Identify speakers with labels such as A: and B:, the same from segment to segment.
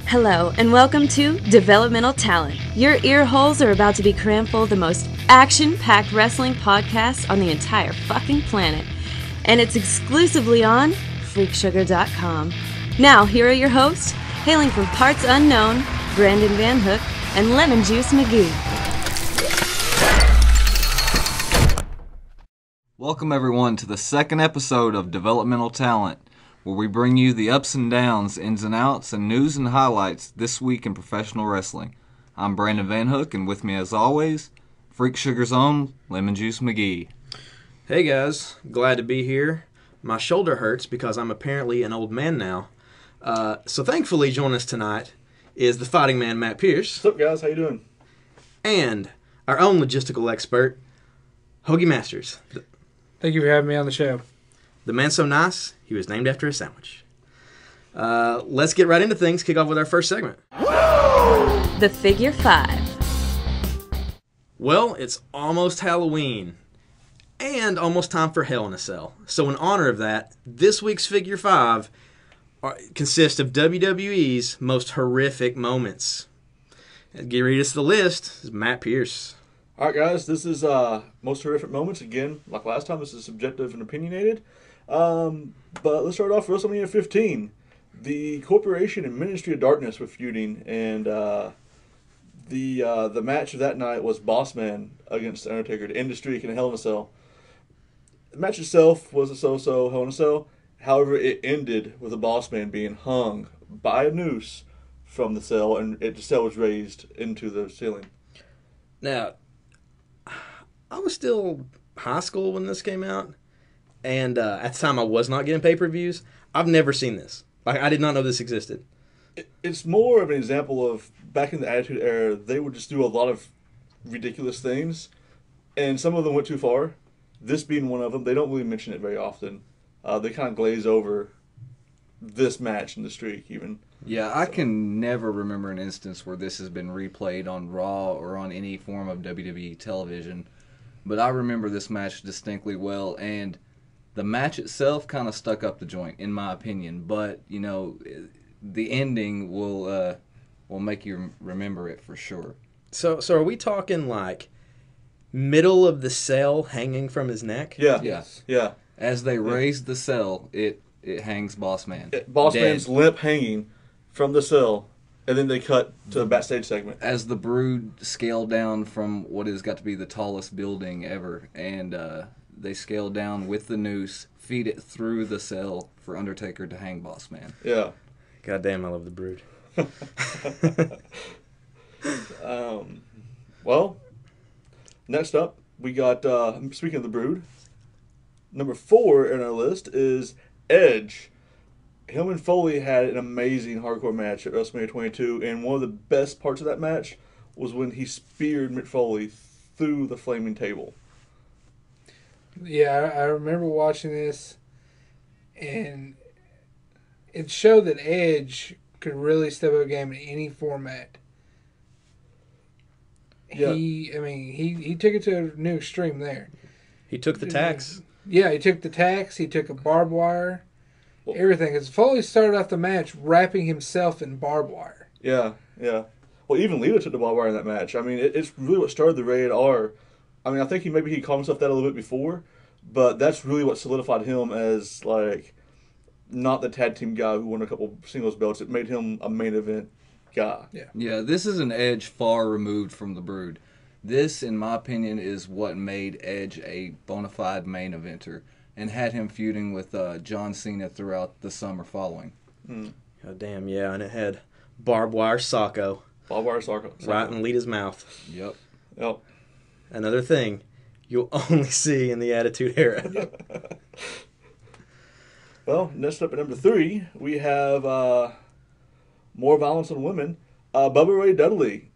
A: Hello, and welcome to Developmental Talent. Your ear holes are about to be crammed full of the most action-packed wrestling podcast on the entire fucking planet. And it's exclusively on freaksugar.com. Now, here are your hosts, hailing from parts unknown, Brandon Van Hook and Lemon Juice McGee.
B: Welcome everyone to the second episode of Developmental Talent, where we bring you the ups and downs, ins and outs, and news and highlights this week in professional wrestling. I'm Brandon Van Hook, and with me as always, Freak Sugar's own Lemon Juice McGee.
C: Hey guys, glad to be here. My shoulder hurts because I'm apparently an old man now. So thankfully joining us tonight is the fighting man Matt Pierce.
D: What's up guys, how you doing?
C: And our own logistical expert, Hoagie Masters.
E: Thank you for having me on the show.
C: The man so nice, he was named after a sandwich. Let's get right into things. Kick off with our first segment.
A: The Figure 5.
C: Well, it's almost Halloween. And almost time for Hell in a Cell. So in honor of that, this week's Figure 5 consists of WWE's most horrific moments. And get read us the list is Matt Pierce.
D: All right, guys, this is most horrific moments. Again, like last time, this is subjective and opinionated. But let's start off with WrestleMania 15. The Corporation and Ministry of Darkness were feuding, and the match of that night was Bossman against The Undertaker to end the streak in a Hell in a Cell. The match itself was a so-so Hell in a Cell. However, it ended with the Bossman being hung by a noose from the cell, and the cell was raised into the ceiling.
C: Now, I was still high school when this came out, and at the time I was not getting pay-per-views. I've never seen this. Like, I did not know this existed.
D: It's more of an example of back in the Attitude Era, they would just do a lot of ridiculous things, and some of them went too far. This being one of them, they don't really mention it very often. They kind of glaze over this match and the streak, even.
B: Yeah, I can never remember an instance where this has been replayed on Raw or on any form of WWE television. But I remember this match distinctly well, and the match itself kind of stuck up the joint, in my opinion. But, you know, the ending will make you remember it for sure.
C: So are we talking, like, middle of the cell hanging from his neck?
D: Yeah.
B: Yes.
D: Yeah.
B: As they raise the cell, it hangs Bossman.
D: Bossman's limp hanging from the cell, and then they cut to the backstage segment.
B: As the Brood scale down from what has got to be the tallest building ever, and they scale down with the noose, feed it through the cell for Undertaker to hang Bossman.
D: Yeah.
C: God damn, I love the Brood.
D: Well, next up, we got, speaking of the Brood, number 4 in our list is Edge. Him and Foley had an amazing hardcore match at WrestleMania 22, and one of the best parts of that match was when he speared Mick Foley through the flaming table.
E: Yeah, I remember watching this, and it showed that Edge could really step up a game in any format.
D: Yeah.
E: He took it to a new extreme there.
C: He took the tax.
E: Yeah, he took the tax, he took a barbed wire, everything. Because Foley started off the match wrapping himself in barbed wire.
D: Yeah, yeah. Well, even Lita took the barbed wire in that match. I mean, it's really what started the Rated R. I mean, I think he called himself that a little bit before, but that's really what solidified him as, like, not the tag team guy who won a couple singles belts. It made him a main event guy.
B: Yeah, this is an Edge far removed from the Brood. This, in my opinion, is what made Edge a bona fide main eventer and had him feuding with John Cena throughout the summer following.
C: God damn, yeah, and it had barbed wire socko.
D: Barbed wire Sarko.
C: Right in Lita's mouth.
B: Yep.
D: Yep.
C: Another thing you'll only see in the Attitude Era.
D: Well, next up at number 3, we have more violence on women. Bubba Ray Dudley,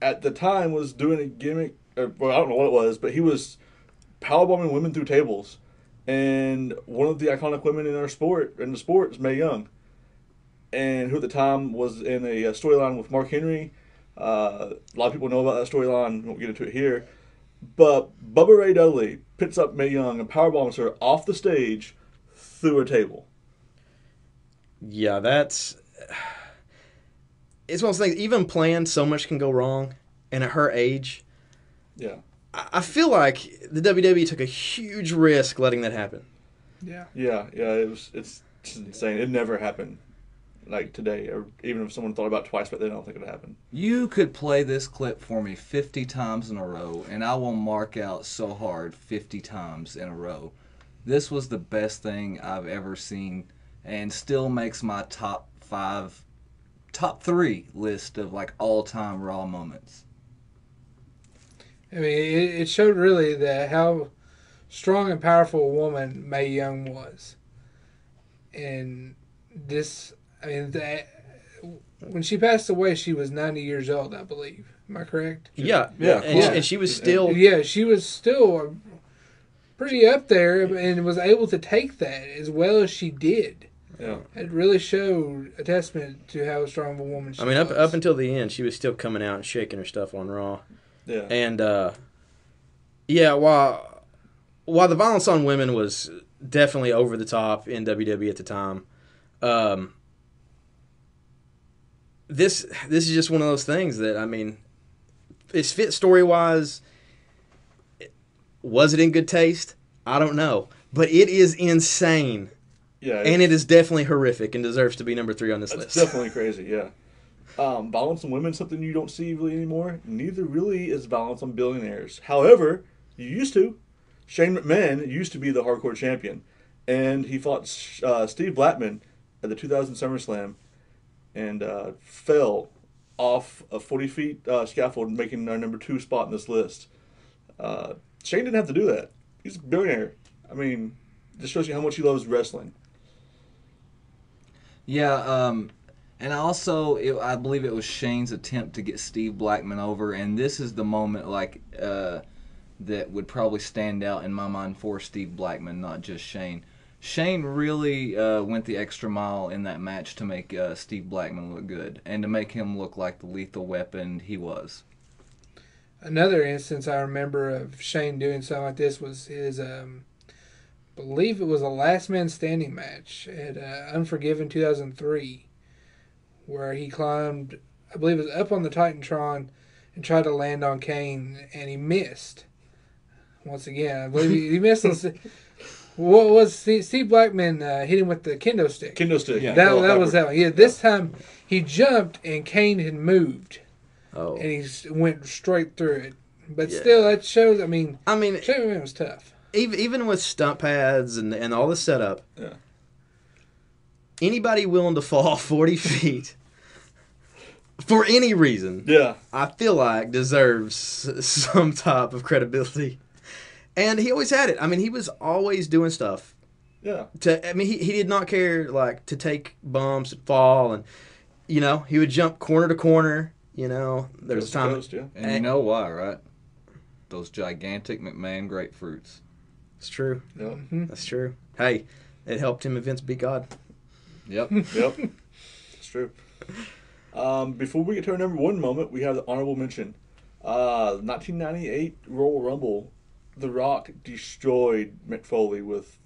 D: at the time, was doing a gimmick, well, I don't know what it was, but he was powerbombing women through tables. And one of the iconic women in the sport is Mae Young. And who at the time was in a storyline with Mark Henry. A lot of people know about that storyline. We won't get into it here. But Bubba Ray Dudley picks up Mae Young and powerbombs her off the stage through a table.
C: Yeah, that's... it's one of those things. Even planned, so much can go wrong, and at her age,
D: Yeah.
C: I feel like the WWE took a huge risk letting that happen.
E: Yeah.
D: Yeah. It's insane. It never happened like today, or even if someone thought about it twice, but they don't think it would happen.
B: You could play this clip for me 50 times in a row, and I will mark out so hard 50 times in a row. This was the best thing I've ever seen, and still makes my top 3 list of like all-time Raw moments.
E: I mean, it showed really how strong and powerful a woman Mae Young was. And this, I mean, when she passed away, she was 90 years old, I believe. Am I correct?
C: Yeah. And she was still...
E: Yeah, she was still pretty up there and was able to take that as well as she did.
D: Yeah.
E: It really showed a testament to how strong of a woman she was.
C: up until the end, she was still coming out and shaking her stuff on Raw.
D: Yeah.
C: And, while the violence on women was definitely over the top in WWE at the time, this is just one of those things that, I mean, it's fit story-wise. Was it in good taste? I don't know. But it is insane.
D: Yeah.
C: And it is definitely horrific and deserves to be number 3 on this list.
D: It's definitely crazy, yeah. Violence on women is something you don't see really anymore. Neither really is violence on billionaires. However, you used to. Shane McMahon used to be the hardcore champion. And he fought Steve Blackman at the 2000 SummerSlam and fell off a 40-feet scaffold, making our number 2 spot in this list. Shane didn't have to do that. He's a billionaire. I mean, this shows you how much he loves wrestling.
B: Yeah, and also, I believe it was Shane's attempt to get Steve Blackman over, and this is the moment that would probably stand out in my mind for Steve Blackman, not just Shane. Shane really went the extra mile in that match to make Steve Blackman look good and to make him look like the lethal weapon he was.
E: Another instance I remember of Shane doing something like this was his, believe it was a last man standing match at Unforgiven 2003, where he climbed, I believe it was up on the Titantron and tried to land on Kane, and he missed. Once again, I believe he missed. What was Steve Blackman hit him with the kendo stick?
D: Kendo stick.
B: Yeah.
E: That was that one. Yeah, this time he jumped and Kane had moved.
C: Oh.
E: And he went straight through it. But
C: Yeah.
E: still, that shows, I mean,
C: Shane
E: it was tough.
C: even with stunt pads and all the setup,
D: Yeah.
C: anybody willing to fall 40 feet for any reason,
D: Yeah.
C: I feel like deserves some type of credibility. And he always had it. I mean, he was always doing stuff.
D: Yeah.
C: He did not care, like, to take bumps and fall. And, he would jump corner to corner. There was a time.
D: Coast, yeah.
B: And you know why, right? Those gigantic McMahon grapefruits.
C: It's true.
D: Yep.
C: That's true. Hey, it helped him and Vince beat God.
B: Yep.
D: Yep. It's true. Before we get to our number 1 moment, we have the honorable mention. 1998 Royal Rumble. The Rock destroyed Mick Foley with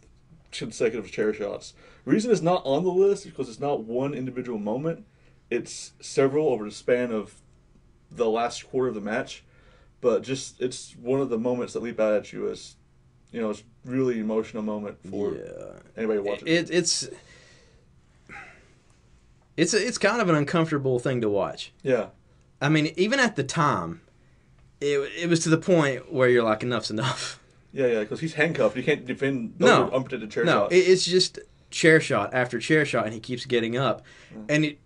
D: consecutive chair shots. Reason it's not on the list is because it's not one individual moment. It's several over the span of the last quarter of the match. But it's one of the moments that leap out at you as, it's really emotional moment for anybody watching.
C: It's kind of an uncomfortable thing to watch.
D: Yeah.
C: I mean, even at the time, it was to the point where you're like, enough's enough.
D: Yeah, because he's handcuffed. He can't defend
C: No.
D: unprotected chair
C: No,
D: shots.
C: it's just chair shot after chair shot, and he keeps getting up. And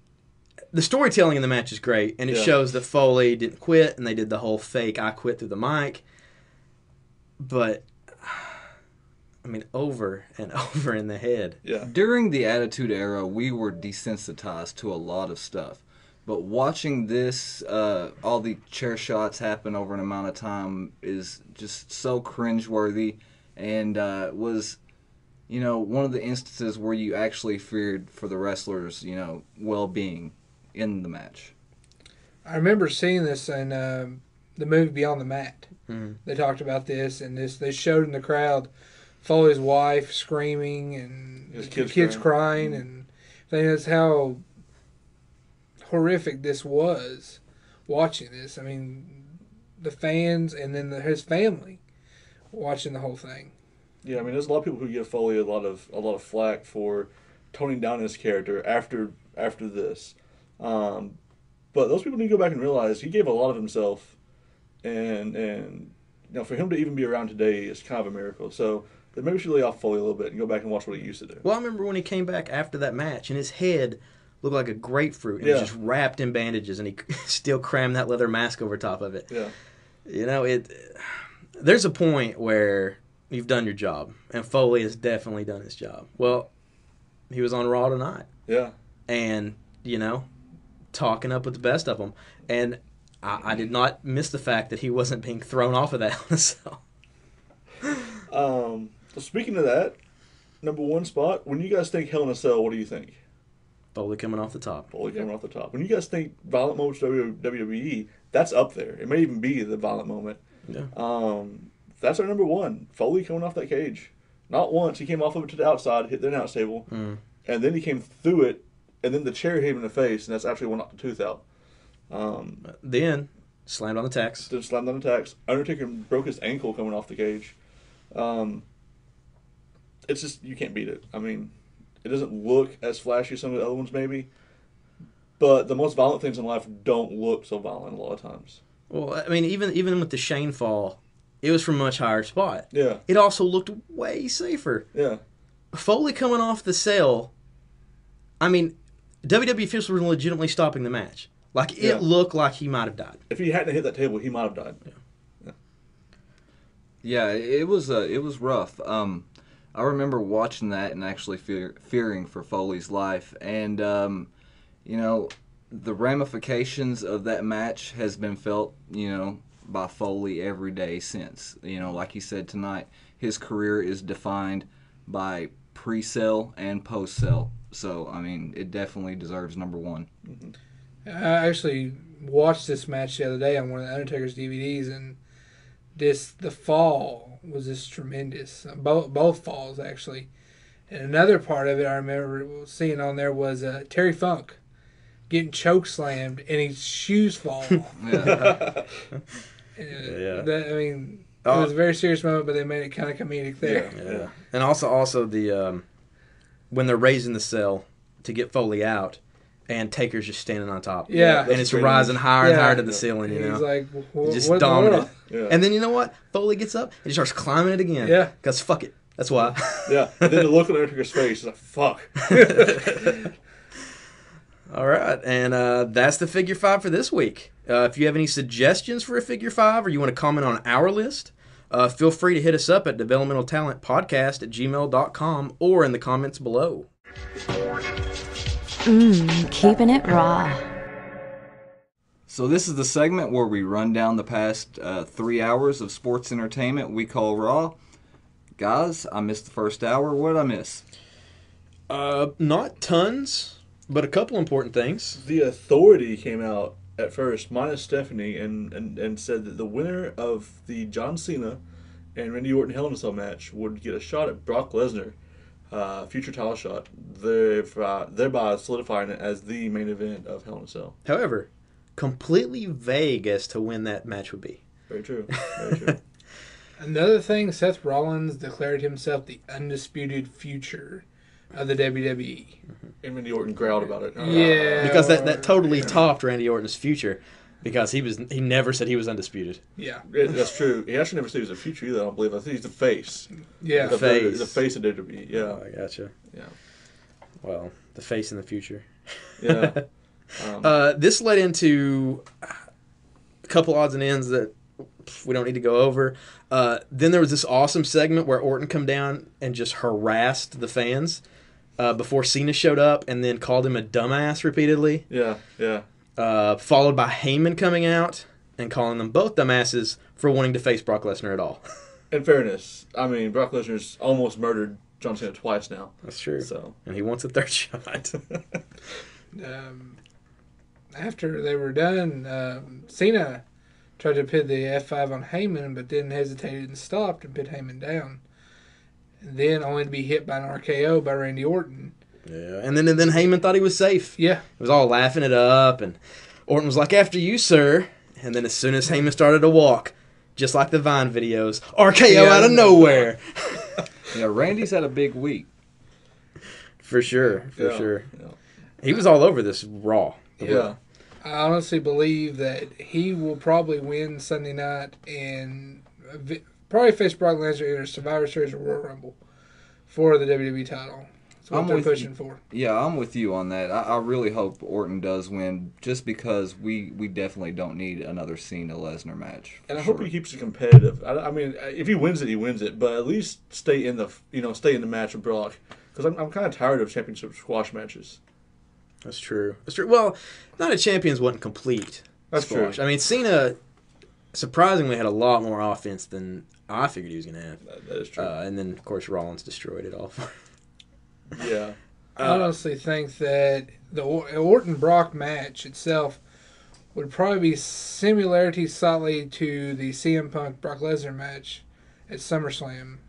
C: the storytelling in the match is great, and it shows that Foley didn't quit, and they did the whole fake I quit through the mic. But, I mean, over and over in the head.
D: Yeah.
B: During the Attitude Era, we were desensitized to a lot of stuff. But watching this, all the chair shots happen over an amount of time is just so cringeworthy, and was, one of the instances where you actually feared for the wrestlers', well-being in the match.
E: I remember seeing this in the movie Beyond the Mat.
C: Mm-hmm.
E: They talked about this, and they showed in the crowd Foley's wife screaming and
D: His
E: the
D: kids
E: crying, and I think that's how horrific this was watching this. I mean, the fans and then his family watching the whole thing.
D: Yeah, I mean, there's a lot of people who give Foley a lot of flack for toning down his character after this, but those people need to go back and realize he gave a lot of himself, and for him to even be around today is kind of a miracle. So maybe we should lay off Foley a little bit and go back and watch what he used to do.
C: Well, I remember when he came back after that match, and his head looked like a grapefruit, and it was just wrapped in bandages, and he still crammed that leather mask over top of it.
D: Yeah,
C: there's a point where you've done your job, and Foley has definitely done his job. Well, he was on Raw tonight.
D: Yeah.
C: And, talking up with the best of them. And I did not miss the fact that he wasn't being thrown off of that Hell in a Cell.
D: So speaking of that, number one spot, when you guys think Hell in a Cell, what do you think?
C: Foley coming off the top.
D: Foley coming off the top. When you guys think violent moments WWE, that's up there. It may even be the violent moment.
C: Yeah.
D: That's our number one. Foley coming off that cage. Not once. He came off of it to the outside, hit the announce table, and then he came through it, and then the chair hit him in the face, and that's actually what knocked the tooth out.
C: Then slammed on the tacks.
D: Then slammed on the tacks. Undertaker broke his ankle coming off the cage. It's just, you can't beat it. I mean, it doesn't look as flashy as some of the other ones maybe, but the most violent things in life don't look so violent a lot of times.
C: Well, I mean, even with the Shane fall, it was from a much higher spot.
D: Yeah.
C: It also looked way safer.
D: Yeah.
C: Foley coming off the cell, I mean, WWE officials were legitimately stopping the match. Like, it looked like he might have died.
D: If he hadn't hit that table, he might have died.
B: Yeah, it was rough. I remember watching that and actually fearing for Foley's life. And, the ramifications of that match has been felt, by Foley every day since. Like you said tonight, his career is defined by pre-sell and post-sell. So, I mean, it definitely deserves number one.
D: Mm-hmm.
E: I actually watched this match the other day on one of the Undertaker's DVDs, and the fall was just tremendous. Both falls, actually. And another part of it I remember seeing on there was Terry Funk getting choke slammed and his shoes fall.
C: Yeah.
E: It was a very serious moment, but they made it kind of comedic there.
C: Yeah. And also the when they're raising the cell to get Foley out, and Taker's just standing on top.
E: Yeah.
C: And it's rising higher and higher to the ceiling,
E: He's like,
C: just
E: what
C: dominant.
D: Yeah.
C: And then you know what? Foley gets up and he starts climbing it again.
E: Yeah.
C: Because fuck it. That's why.
D: Yeah. And then the look on Undertaker's face is like, fuck.
C: All right. And that's the Figure 5 for this week. If you have any suggestions for a Figure 5 or you want to comment on our list, feel free to hit us up at developmentaltalentpodcast@gmail.com or in the comments below.
A: Keeping it raw.
B: So this is the segment where we run down the past 3 hours of sports entertainment we call Raw. Guys, I missed the first hour. What did I miss?
C: Not tons, but a couple important things.
D: The Authority came out at first, minus Stephanie, and said that the winner of the John Cena and Randy Orton Hell in a Cell match would get a shot at Brock Lesnar, future title shot, thereby solidifying it as the main event of Hell in a Cell.
C: However, completely vague as to when that match would be.
D: Very true. Very true.
E: Another thing, Seth Rollins declared himself the undisputed future of the WWE.
D: And Randy Orton growled about it.
E: Yeah.
C: Because that totally topped Randy Orton's future, because he never said he was undisputed.
E: Yeah.
D: That's true. He actually never said he was a future either, I don't believe. I think he's the face.
E: Yeah.
D: The
C: face.
D: The face of WWE, yeah.
C: Oh, I gotcha.
D: Yeah.
C: Well, the face in the future.
D: Yeah.
C: This led into a couple odds and ends that we don't need to go over. Then there was this awesome segment where Orton come down and just harassed the fans before Cena showed up, and then called him a dumbass repeatedly.
D: Yeah, yeah.
C: Followed by Heyman coming out and calling them both dumbasses for wanting to face Brock Lesnar at all.
D: In fairness, I mean, Brock Lesnar's almost murdered John Cena twice now.
C: That's true.
D: So,
C: and he wants a third shot.
E: After they were done, Cena tried to put the F5 on Heyman, but then hesitated and stopped and put Heyman down. And then only to be hit by an RKO by Randy Orton.
C: Yeah, and then Heyman thought he was safe.
E: Yeah.
C: It was all laughing it up, and Orton was like, "After you, sir." And then as soon as Heyman started to walk, just like the Vine videos, RKO out of nowhere.
B: Yeah, Randy's had a big week.
C: For sure.
D: Yeah.
C: He was all over this Raw.
D: Yeah.
E: I honestly believe that he will probably win Sunday night and probably face Brock Lesnar in a Survivor Series or Royal Rumble for the WWE title. That's what they're pushing for.
B: Yeah, I'm with you on that. I really hope Orton does win, just because we definitely don't need another Cena-Lesnar match.
D: And I hope he keeps it competitive. I mean, if he wins it, he wins it. But at least stay in the match with Brock, because I'm kind of tired of championship squash matches.
C: That's true. Well, Night of Champions wasn't complete.
D: That's
C: squash.
D: true.
C: I mean, Cena surprisingly had a lot more offense than I figured he was going to have.
D: That is true.
C: And then, of course, Rollins destroyed it all.
D: Yeah.
E: I honestly think that the Orton-Brock match itself would probably be similarity slightly to the CM Punk-Brock Lesnar match at SummerSlam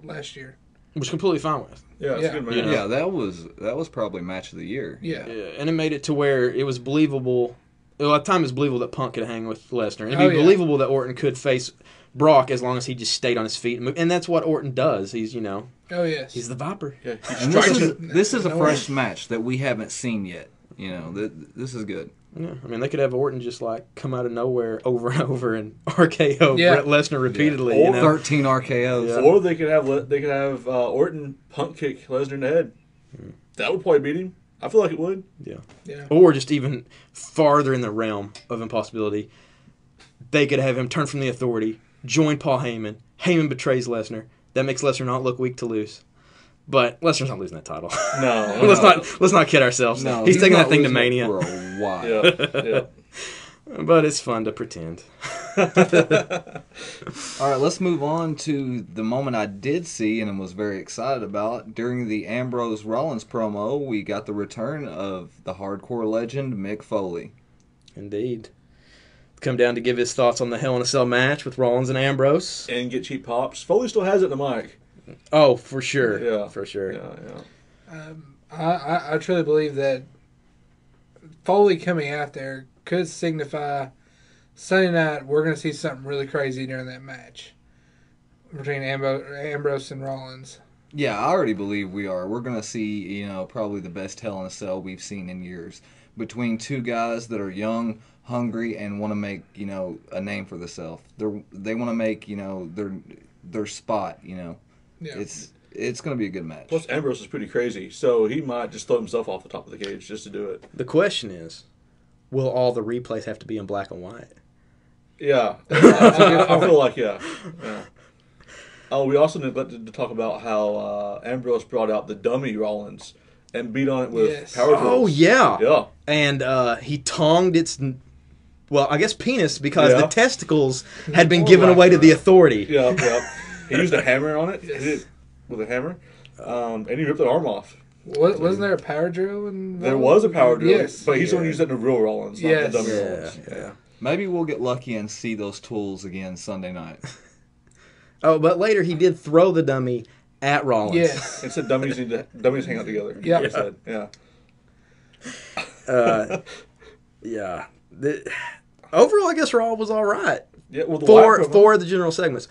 E: last year.
C: Which completely fine with.
D: Yeah, it's a good match.
B: Yeah, that was probably match of the year.
E: Yeah.
C: And it made it to where it was believable. Well, at the time it was believable that Punk could hang with Lesnar. And it'd be believable that Orton could face Brock as long as he just stayed on his feet. And that's what Orton does. He's,
E: Oh, yes.
C: he's the Viper.
D: Yeah,
B: And this is a fresh match that we haven't seen yet. This is good.
C: Yeah, I mean, they could have Orton just come out of nowhere over and over and RKO Brett Lesnar repeatedly.
B: Yeah. 13 RKOs.
D: Yeah. Or they could have Orton Punk kick Lesnar in the head. That would probably beat him. I feel like it would.
E: Yeah.
C: Or just even farther in the realm of impossibility, they could have him turn from the Authority, join Paul Heyman. Heyman betrays Lesnar. That makes Lesnar not look weak to lose. But Lesnar's not losing that title.
D: No.
C: Let's not kid ourselves.
B: No,
C: he's taking that thing to
B: losing
C: Mania.
B: for a while.
D: Yeah.
C: But it's fun to pretend.
B: All right, let's move on to the moment I did see and was very excited about. During the Ambrose Rollins promo, we got the return of the hardcore legend Mick Foley.
C: Indeed. Come down to give his thoughts on the Hell in a Cell match with Rollins and Ambrose.
D: And get cheap pops. Foley still has it in the mic.
C: Oh, for sure.
D: Yeah.
C: For sure.
D: Yeah.
E: I truly believe that Foley coming out there could signify Sunday night we're going to see something really crazy during that match between Ambrose and Rollins.
B: Yeah, I already believe we are. We're going to see, probably the best Hell in a Cell we've seen in years. Between two guys that are young, hungry, and want to make, a name for themselves. They want to make, their spot,
E: Yeah.
B: It's going to be a good match.
D: Plus, Ambrose is pretty crazy, so he might just throw himself off the top of the cage just to do it.
C: The question is, will all the replays have to be in black and white?
D: Yeah. I feel like, yeah. Oh, we also neglected to talk about how Ambrose brought out the dummy Rollins and beat on it with power tools.
C: Oh, yeah.
D: Yeah.
C: And he tonged its, I guess penis, because the testicles had been given away to the Authority.
D: Yeah. He used a hammer on it. He did it with a hammer. And he ripped the arm off.
E: Wasn't there a power drill?
D: There was a power drill.
E: Yes.
D: But he's only used it in the real Rollins, not the dummy Rollins.
C: Yeah.
B: Maybe we'll get lucky and see those tools again Sunday night.
C: Oh, but later he did throw the dummy at Rollins.
E: Yes.
D: It said dummies hang out together.
E: Yeah.
D: It said, yeah.
C: Overall, I guess Raw was all right.
D: Yeah, well,
C: For the general segments.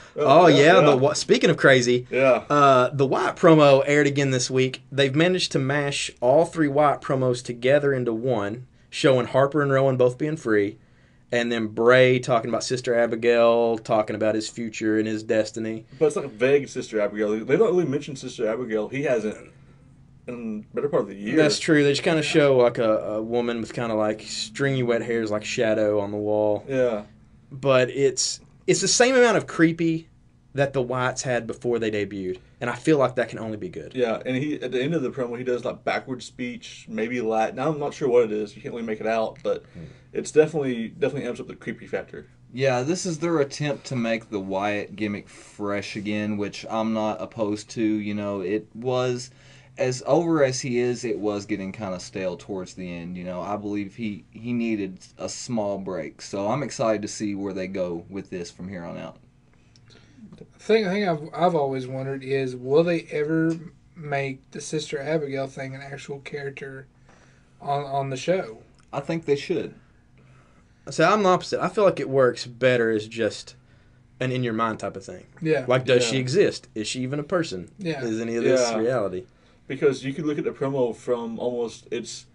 C: Speaking of crazy, the Wyatt promo aired again this week. They've managed to mash all three Wyatt promos together into one, showing Harper and Rowan both being free, and then Bray talking about Sister Abigail, talking about his future and his destiny.
D: But it's like a vague Sister Abigail. They don't really mention Sister Abigail. He hasn't in the better part of the year.
C: That's true. They just kind of show like a woman with kind of like stringy wet hairs, like shadow on the wall.
D: Yeah.
C: But it's the same amount of creepy that the Wyatts had before they debuted, and I feel like that can only be good.
D: Yeah, and he at the end of the promo he does like backward speech, maybe Latin. I'm not sure what it is. You can't really make it out, but it's definitely amps up the creepy factor.
B: Yeah, this is their attempt to make the Wyatt gimmick fresh again, which I'm not opposed to. It was, as over as he is, it was getting kind of stale towards the end. I believe he needed a small break. So I'm excited to see where they go with this from here on out.
E: The thing I've always wondered is, will they ever make the Sister Abigail thing an actual character on the show.
B: I think they should.
C: So I'm the opposite. I feel like it works better as just an in your mind type of thing.
E: Yeah.
C: Like, does she exist? Is she even a person?
E: Yeah.
C: Is any of this
D: Yeah.
C: reality?
D: Because you could look at the promo from almost, it's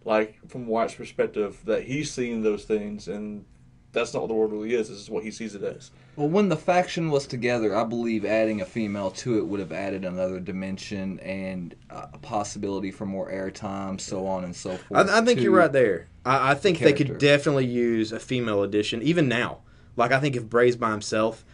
D: like from Wyatt's perspective that he's seeing those things, and that's not what the world really is. This is what he sees it as.
B: Well, when the faction was together, I believe adding a female to it would have added another dimension and a possibility for more airtime, so on and so forth.
C: I think
B: to
C: you're right there. I think they could
B: character.
C: definitely use a female addition, even now. Like, I think if Bray's by himself,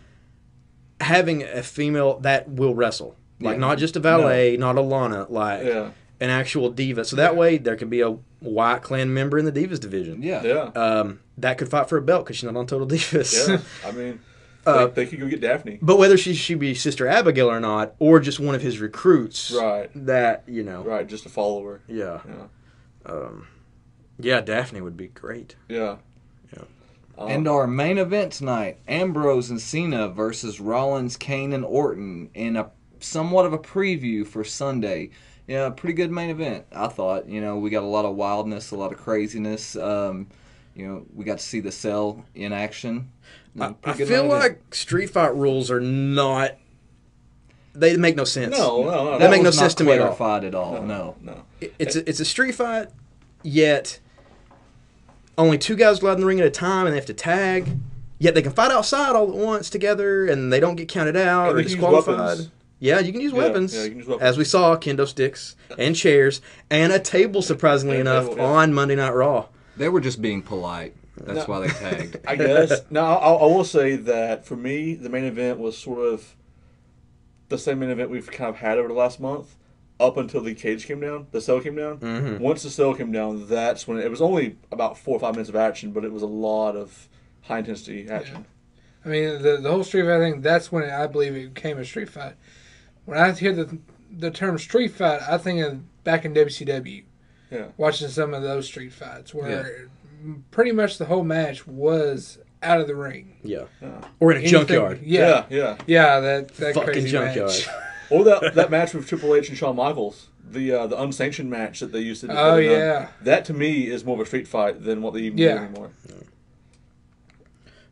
C: having a female that will wrestle. Like,
B: Yeah.
C: not just a valet, not a Lana, like
D: Yeah.
C: an actual diva. So that way, there could be a Wyatt Clan member in the Divas division.
B: Yeah.
D: Yeah.
C: That could fight for a belt because she's not on Total Divas.
D: Yeah. I mean, they could go get Daphne.
C: But whether she be Sister Abigail or not, or just one of his recruits,
D: Right.
C: that, you know.
D: Right. Just a follower.
C: Yeah.
D: Yeah.
C: Yeah, Daphne would be great.
D: Yeah.
C: Yeah.
B: And our main event tonight, Ambrose and Cena versus Rollins, Kane, and Orton in a somewhat of a preview for Sunday. Yeah, pretty good main event, I thought. You know, we got a lot of wildness, a lot of craziness. You know, we got to see the Cell in action.
C: I
B: Pretty good
C: feel
B: main event.
C: like street fight rules are not. They make no sense.
D: No.
C: That make no
B: was
C: sense
B: not
C: to me at all.
B: clarified at all. No.
C: It's a street fight, yet only two guys allowed in the ring at a time, and they have to tag. Yet they can fight outside all at once together, and they don't get counted out
D: And
C: or
D: they can use
C: disqualified.
D: weapons.
C: Yeah, you can use weapons.
D: Yeah, you can use weapons.
C: As we saw, kendo sticks and chairs and a table, surprisingly
D: And a
C: enough,
D: table, yeah.
C: on Monday Night Raw.
B: They were just being polite. That's
D: No.
B: why they tagged.
D: I guess. Now, I will say that for me, the main event was sort of the same main event we've kind of had over the last month, up until the cage came down, the cell came down.
C: Mhm.
D: Once the cell came down, that's when it was only about 4 or 5 minutes of action, but it was a lot of high intensity action.
E: I mean, the whole street fight thing, that's when I believe it became a street fight. When I hear the term street fight, I think of back in WCW,
D: Yeah.
E: watching some of those street fights where pretty much the whole match was out of the ring.
C: Yeah.
D: Yeah.
C: Or in a
E: Anything-
C: junkyard.
E: Yeah.
D: Yeah.
E: Yeah, that
C: Fucking
E: crazy
C: junkyard.
E: match.
D: Or that match with Triple H and Shawn Michaels, the unsanctioned match that they used to do.
E: Oh, yeah.
D: That to me is more of a street fight than what they even do
E: Yeah.
D: anymore.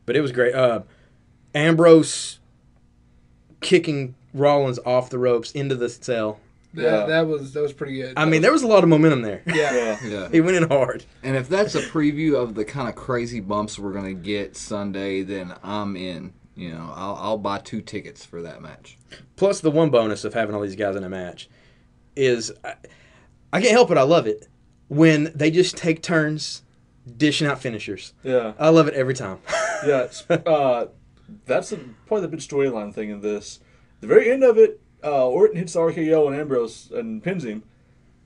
C: But it was great. Ambrose kicking Rollins off the ropes into the cell.
D: Yeah.
E: That was pretty good.
C: I mean, there was a lot of momentum there.
E: Yeah.
D: Yeah.
B: Yeah.
C: He went in hard.
B: And if that's a preview of the kind of crazy bumps we're going to get Sunday, then I'm in. You know, I'll buy 2 tickets for that match.
C: Plus, the one bonus of having all these guys in a match is I can't help it. I love it when they just take turns dishing out finishers.
D: Yeah.
C: I love it every time.
D: Yeah, that's probably the big storyline thing in this. The very end of it, Orton hits the RKO on Ambrose and pins him.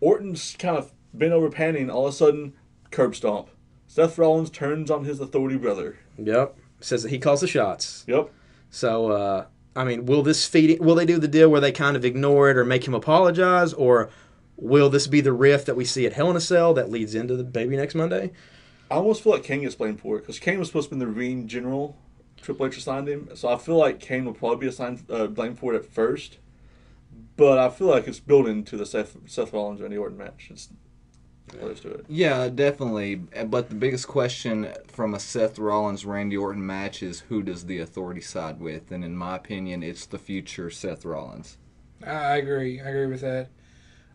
D: Orton's kind of bent over panning. All of a sudden, curb stomp. Seth Rollins turns on his authority brother.
C: Yep. Says that he calls the shots.
D: Yep.
C: So, I mean, will they do the deal where they kind of ignore it or make him apologize, or will this be the riff that we see at Hell in a Cell that leads into the Baby next Monday?
D: I almost feel like Kane gets blamed for it because Kane was supposed to be the ring general. Triple H assigned him, so I feel like Kane will probably be assigned blamed for it at first. But I feel like it's building to the Seth Rollins Randy Orton match. It's close to it.
B: Yeah, definitely. But the biggest question from a Seth Rollins-Randy Orton match is who does the authority side with? And in my opinion, it's the future Seth Rollins.
E: I agree. I agree with that.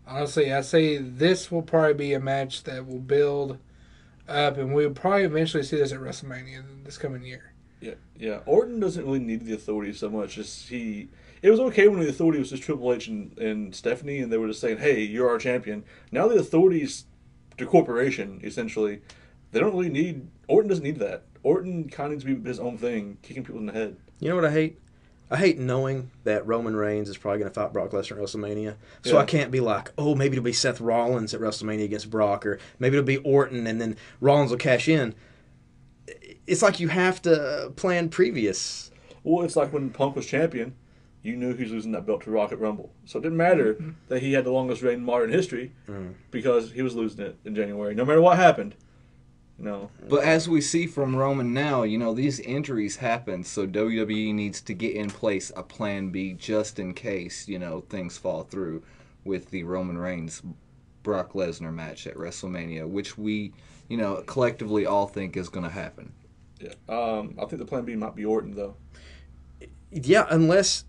E: Honestly, I say this will probably be a match that will build up, and we'll probably eventually see this at WrestleMania this coming year.
D: Yeah. Orton doesn't really need the authority so much as he. It was okay when the authority was just Triple H and Stephanie, and they were just saying, "Hey, you're our champion." Now the authority's the corporation essentially. They don't really need. Orton doesn't need that. Orton kind of needs to be his own thing, kicking people in the head.
C: You know what I hate? I hate knowing that Roman Reigns is probably going to fight Brock Lesnar at WrestleMania. So
D: Yeah.
C: I can't be like, oh, maybe it'll be Seth Rollins at WrestleMania against Brock, or maybe it'll be Orton, and then Rollins will cash in. It's like you have to plan previous.
D: Well, it's like when Punk was champion, you knew he was losing that belt to Rocket Rumble. So it didn't matter that he had the longest reign in modern history because he was losing it in January, no matter what happened. No.
B: But as we see from Roman now, you know, these injuries happen, so WWE needs to get in place a plan B just in case, you know, things fall through. with the Roman Reigns Brock Lesnar match at WrestleMania, which we, collectively all think is going to happen.
D: Yeah. I think the plan B might be Orton, though.
C: Yeah, unless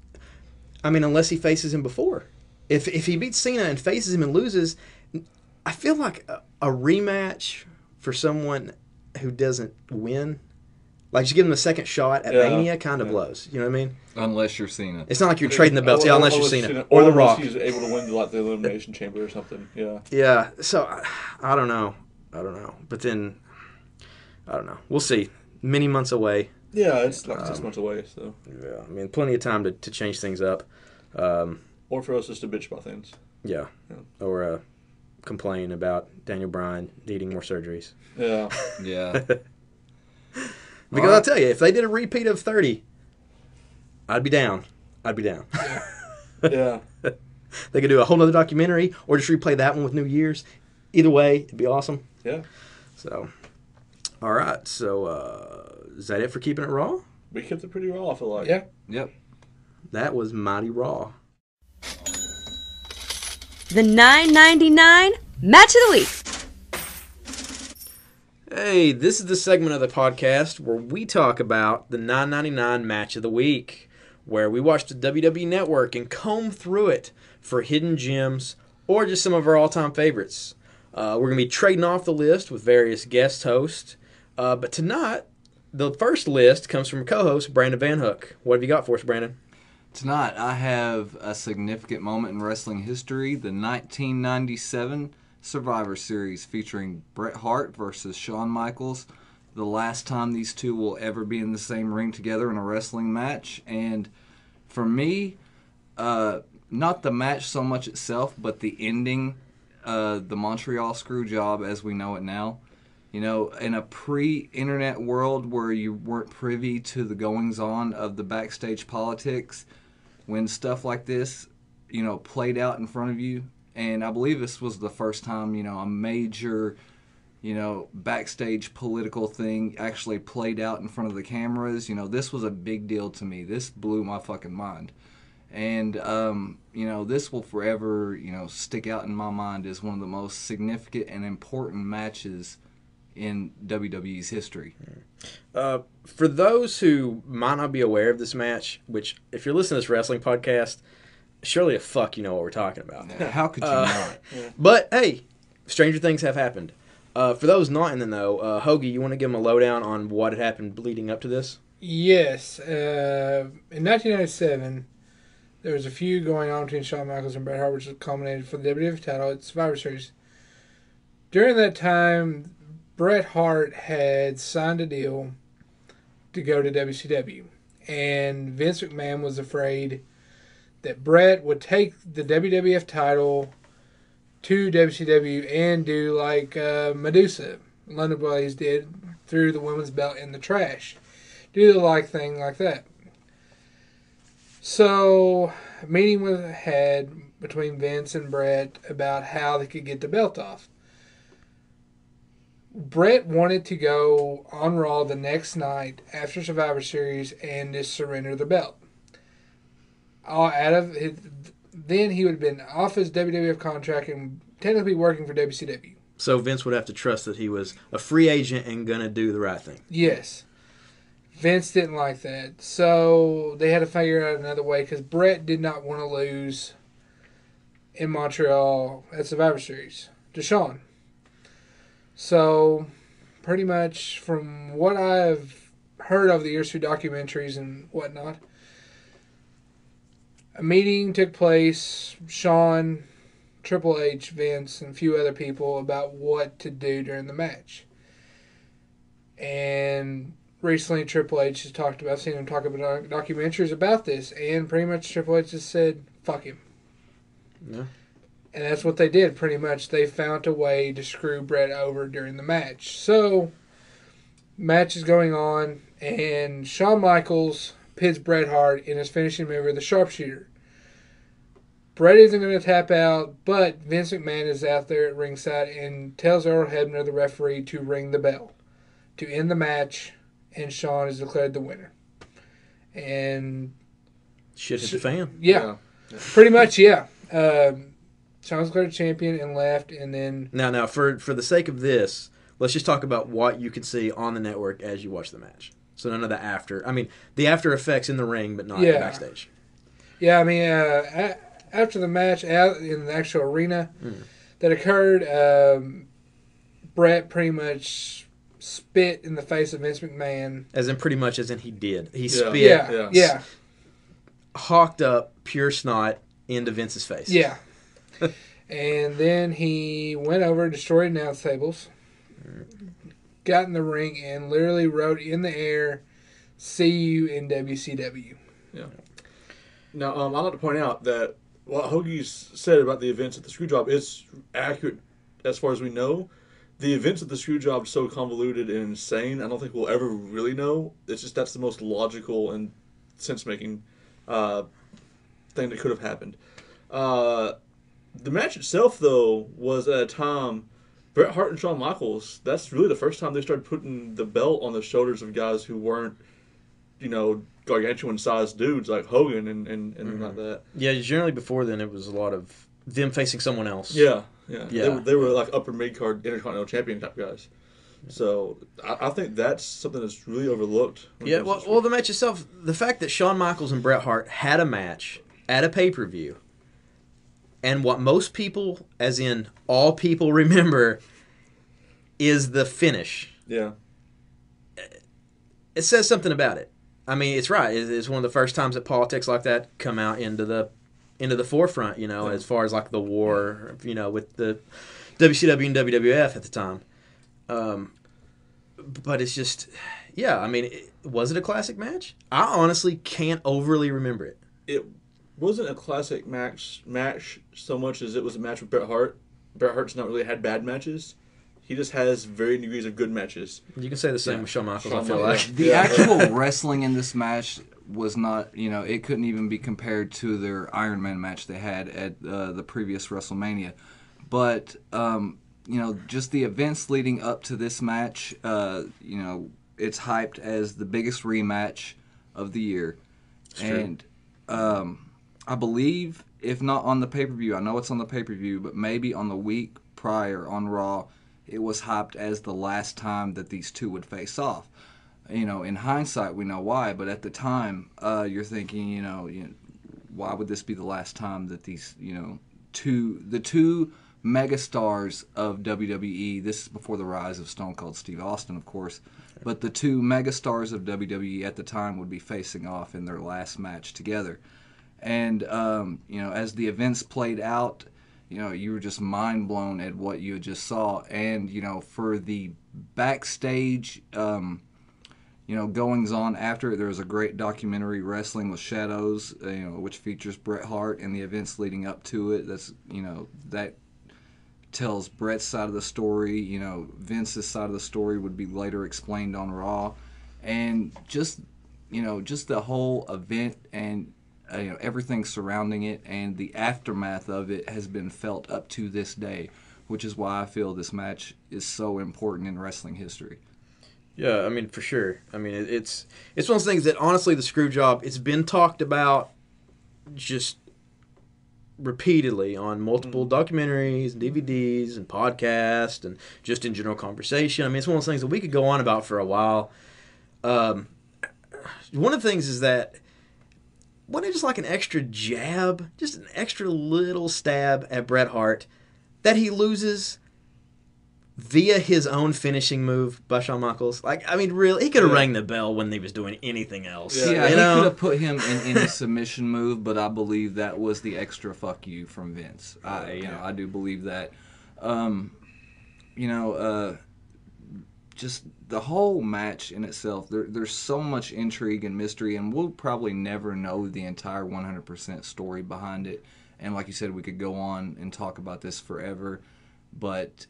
C: he faces him before. If he beats Cena and faces him and loses, I feel like a rematch for someone who doesn't win, like just give him a second shot at Mania, kind of blows. You know what I mean?
B: Unless you're Cena.
C: It's not like you're trading the belts. Unless you're Cena. Or The Rock.
D: He's able to win the Elimination Chamber or something. Yeah.
C: Yeah, so I don't know. But then, I don't know. We'll see. Many months away.
D: Yeah, it's like 6 months away. So
C: yeah, I mean, plenty of time to change things up.
D: Or for us just to bitch about things.
C: Yeah. Or complain about Daniel Bryan needing more surgeries.
D: Yeah.
B: Yeah.
C: Because I'll tell you, if they did a repeat of 30, I'd be down.
D: Yeah.
C: They could do a whole nother documentary or just replay that one with New Year's. Either way, it'd be awesome.
D: Yeah.
C: So, all right. So, is that it for Keeping It Raw?
D: We kept it pretty raw, I feel like.
E: Yeah.
B: Yep.
C: That was mighty raw.
A: The $9.99 Match of the Week.
C: Hey, this is the segment of the podcast where we talk about the $9.99 Match of the Week, where we watch the WWE Network and comb through it for hidden gems or just some of our all-time favorites. We're going to be trading off the list with various guest hosts. But tonight, the first list comes from co-host Brandon Van Hook. What have you got for us, Brandon?
B: Tonight, I have a significant moment in wrestling history, the 1997 Survivor Series featuring Bret Hart versus Shawn Michaels. The last time these two will ever be in the same ring together in a wrestling match. And for me, not the match so much itself, but the ending, the Montreal Screwjob as we know it now. In a pre-internet world where you weren't privy to the goings-on of the backstage politics, when stuff like this, played out in front of you, and I believe this was the first time, a major, backstage political thing actually played out in front of the cameras. This was a big deal to me. This blew my fucking mind. And, this will forever, stick out in my mind as one of the most significant and important matches in WWE's history.
C: For those who might not be aware of this match, which if you're listening to this wrestling podcast, surely the fuck you know what we're talking about.
B: How could you not?
C: But hey, stranger things have happened. For those not in the know, Hoagie, you want to give them a lowdown on what had happened leading up to this?
E: Yes. In 1997, there was a feud going on between Shawn Michaels and Bret Hart, which was culminated for the WWE title at Survivor Series. During that time, Bret Hart had signed a deal to go to WCW, and Vince McMahon was afraid that Bret would take the WWF title to WCW and do like Medusa, London Blaze did, threw the women's belt in the trash. Do the like thing like that. So, a meeting was had between Vince and Bret about how they could get the belt off. Bret wanted to go on Raw the next night after Survivor Series and just surrender the belt. Then he would have been off his WWF contract and technically working for WCW.
C: So Vince would have to trust that he was a free agent and going to do the right thing.
E: Yes. Vince didn't like that. So they had to figure out another way because Bret did not want to lose in Montreal at Survivor Series to Shawn. So pretty much from what I've heard over the years through documentaries and whatnot, a meeting took place, Shawn, Triple H, Vince, and a few other people about what to do during the match. And recently Triple H has talked about, seen him talk about documentaries about this, and pretty much Triple H just said, fuck him.
C: Yeah.
E: And that's what they did, pretty much. They found a way to screw Bret over during the match. So, match is going on, and Shawn Michaels pits Bret Hart in his finishing move, the sharpshooter. Bret isn't going to tap out, but Vince McMahon is out there at ringside and tells Earl Hebner, the referee, to ring the bell to end the match, and Shawn is declared the winner. And
C: shit hit the fan.
E: Yeah. Pretty much, yeah. Shawn was declared champion and left, and then
C: Now, for the sake of this, let's just talk about what you can see on the network as you watch the match. So none of the after. I mean, the after effects in the ring, but not backstage.
E: Yeah, I mean, after the match out in the actual arena that occurred, Bret pretty much spit in the face of Vince McMahon.
C: As in pretty much as in he did. He
D: Yeah.
C: spit,
E: Yeah.
C: hawked up pure snot into Vince's face.
E: Yeah. And then he went over, destroyed announce tables, got in the ring, and literally wrote in the air, "See you in WCW."
D: Yeah. Now, I'd like to point out that what Hoagie's said about the events at the Screwjob is accurate as far as we know. The events at the Screwjob are so convoluted and insane, I don't think we'll ever really know. It's just that's the most logical and sense-making thing that could have happened. The match itself, though, was at a time, Bret Hart and Shawn Michaels, that's really the first time they started putting the belt on the shoulders of guys who weren't, gargantuan-sized dudes like Hogan and like that.
C: Yeah, generally before then it was a lot of them facing someone else.
D: Yeah.
C: Yeah.
D: They were like upper mid-card Intercontinental Champion type guys. So I think that's something that's really overlooked.
C: Yeah, well, the match itself, the fact that Shawn Michaels and Bret Hart had a match at a pay-per-view, and what most people, as in all people, remember is the finish.
D: Yeah.
C: It says something about it. I mean, it's right. It's one of the first times that politics like that come out into the forefront, as far as like the war, with the WCW and WWF at the time. But it's just, I mean, was it a classic match? I honestly can't overly remember it.
D: It wasn't a classic match so much as it was a match with Bret Hart. Bret Hart's not really had bad matches. He just has varying degrees of good matches.
C: You can say the same with Shawn Michaels, I feel like.
B: The actual wrestling in this match was not, it couldn't even be compared to their Iron Man match they had at the previous WrestleMania. But, just the events leading up to this match, it's hyped as the biggest rematch of the year.
C: It's
B: and I believe, if not on the pay-per-view, I know it's on the pay-per-view, but maybe on the week prior on Raw, it was hyped as the last time that these two would face off. In hindsight, we know why, but at the time, you're thinking, why would this be the last time that these, the two megastars of WWE, this is before the rise of Stone Cold Steve Austin, of course, but the two megastars of WWE at the time would be facing off in their last match together. And, as the events played out, you were just mind blown at what you just saw. And, for the backstage, goings on after it, there was a great documentary, Wrestling with Shadows, which features Bret Hart and the events leading up to it. That's, that tells Bret's side of the story. Vince's side of the story would be later explained on Raw. And just the whole event and everything surrounding it and the aftermath of it has been felt up to this day, which is why I feel this match is so important in wrestling history.
C: Yeah, I mean, for sure. I mean, it's one of those things that, honestly, the Screwjob, it's been talked about just repeatedly on multiple documentaries and DVDs and podcasts and just in general conversation. I mean, it's one of those things that we could go on about for a while. One of the things is that wasn't it just like an extra jab, just an extra little stab at Bret Hart that he loses via his own finishing move by Shawn Michaels? Like, I mean, really, he could have rang the bell when he was doing anything else.
B: Yeah, he could have put him in any submission move, but I believe that was the extra fuck you from Vince. I do believe that. Just the whole match in itself, there's so much intrigue and mystery, and we'll probably never know the entire 100% story behind it. And like you said, we could go on and talk about this forever, but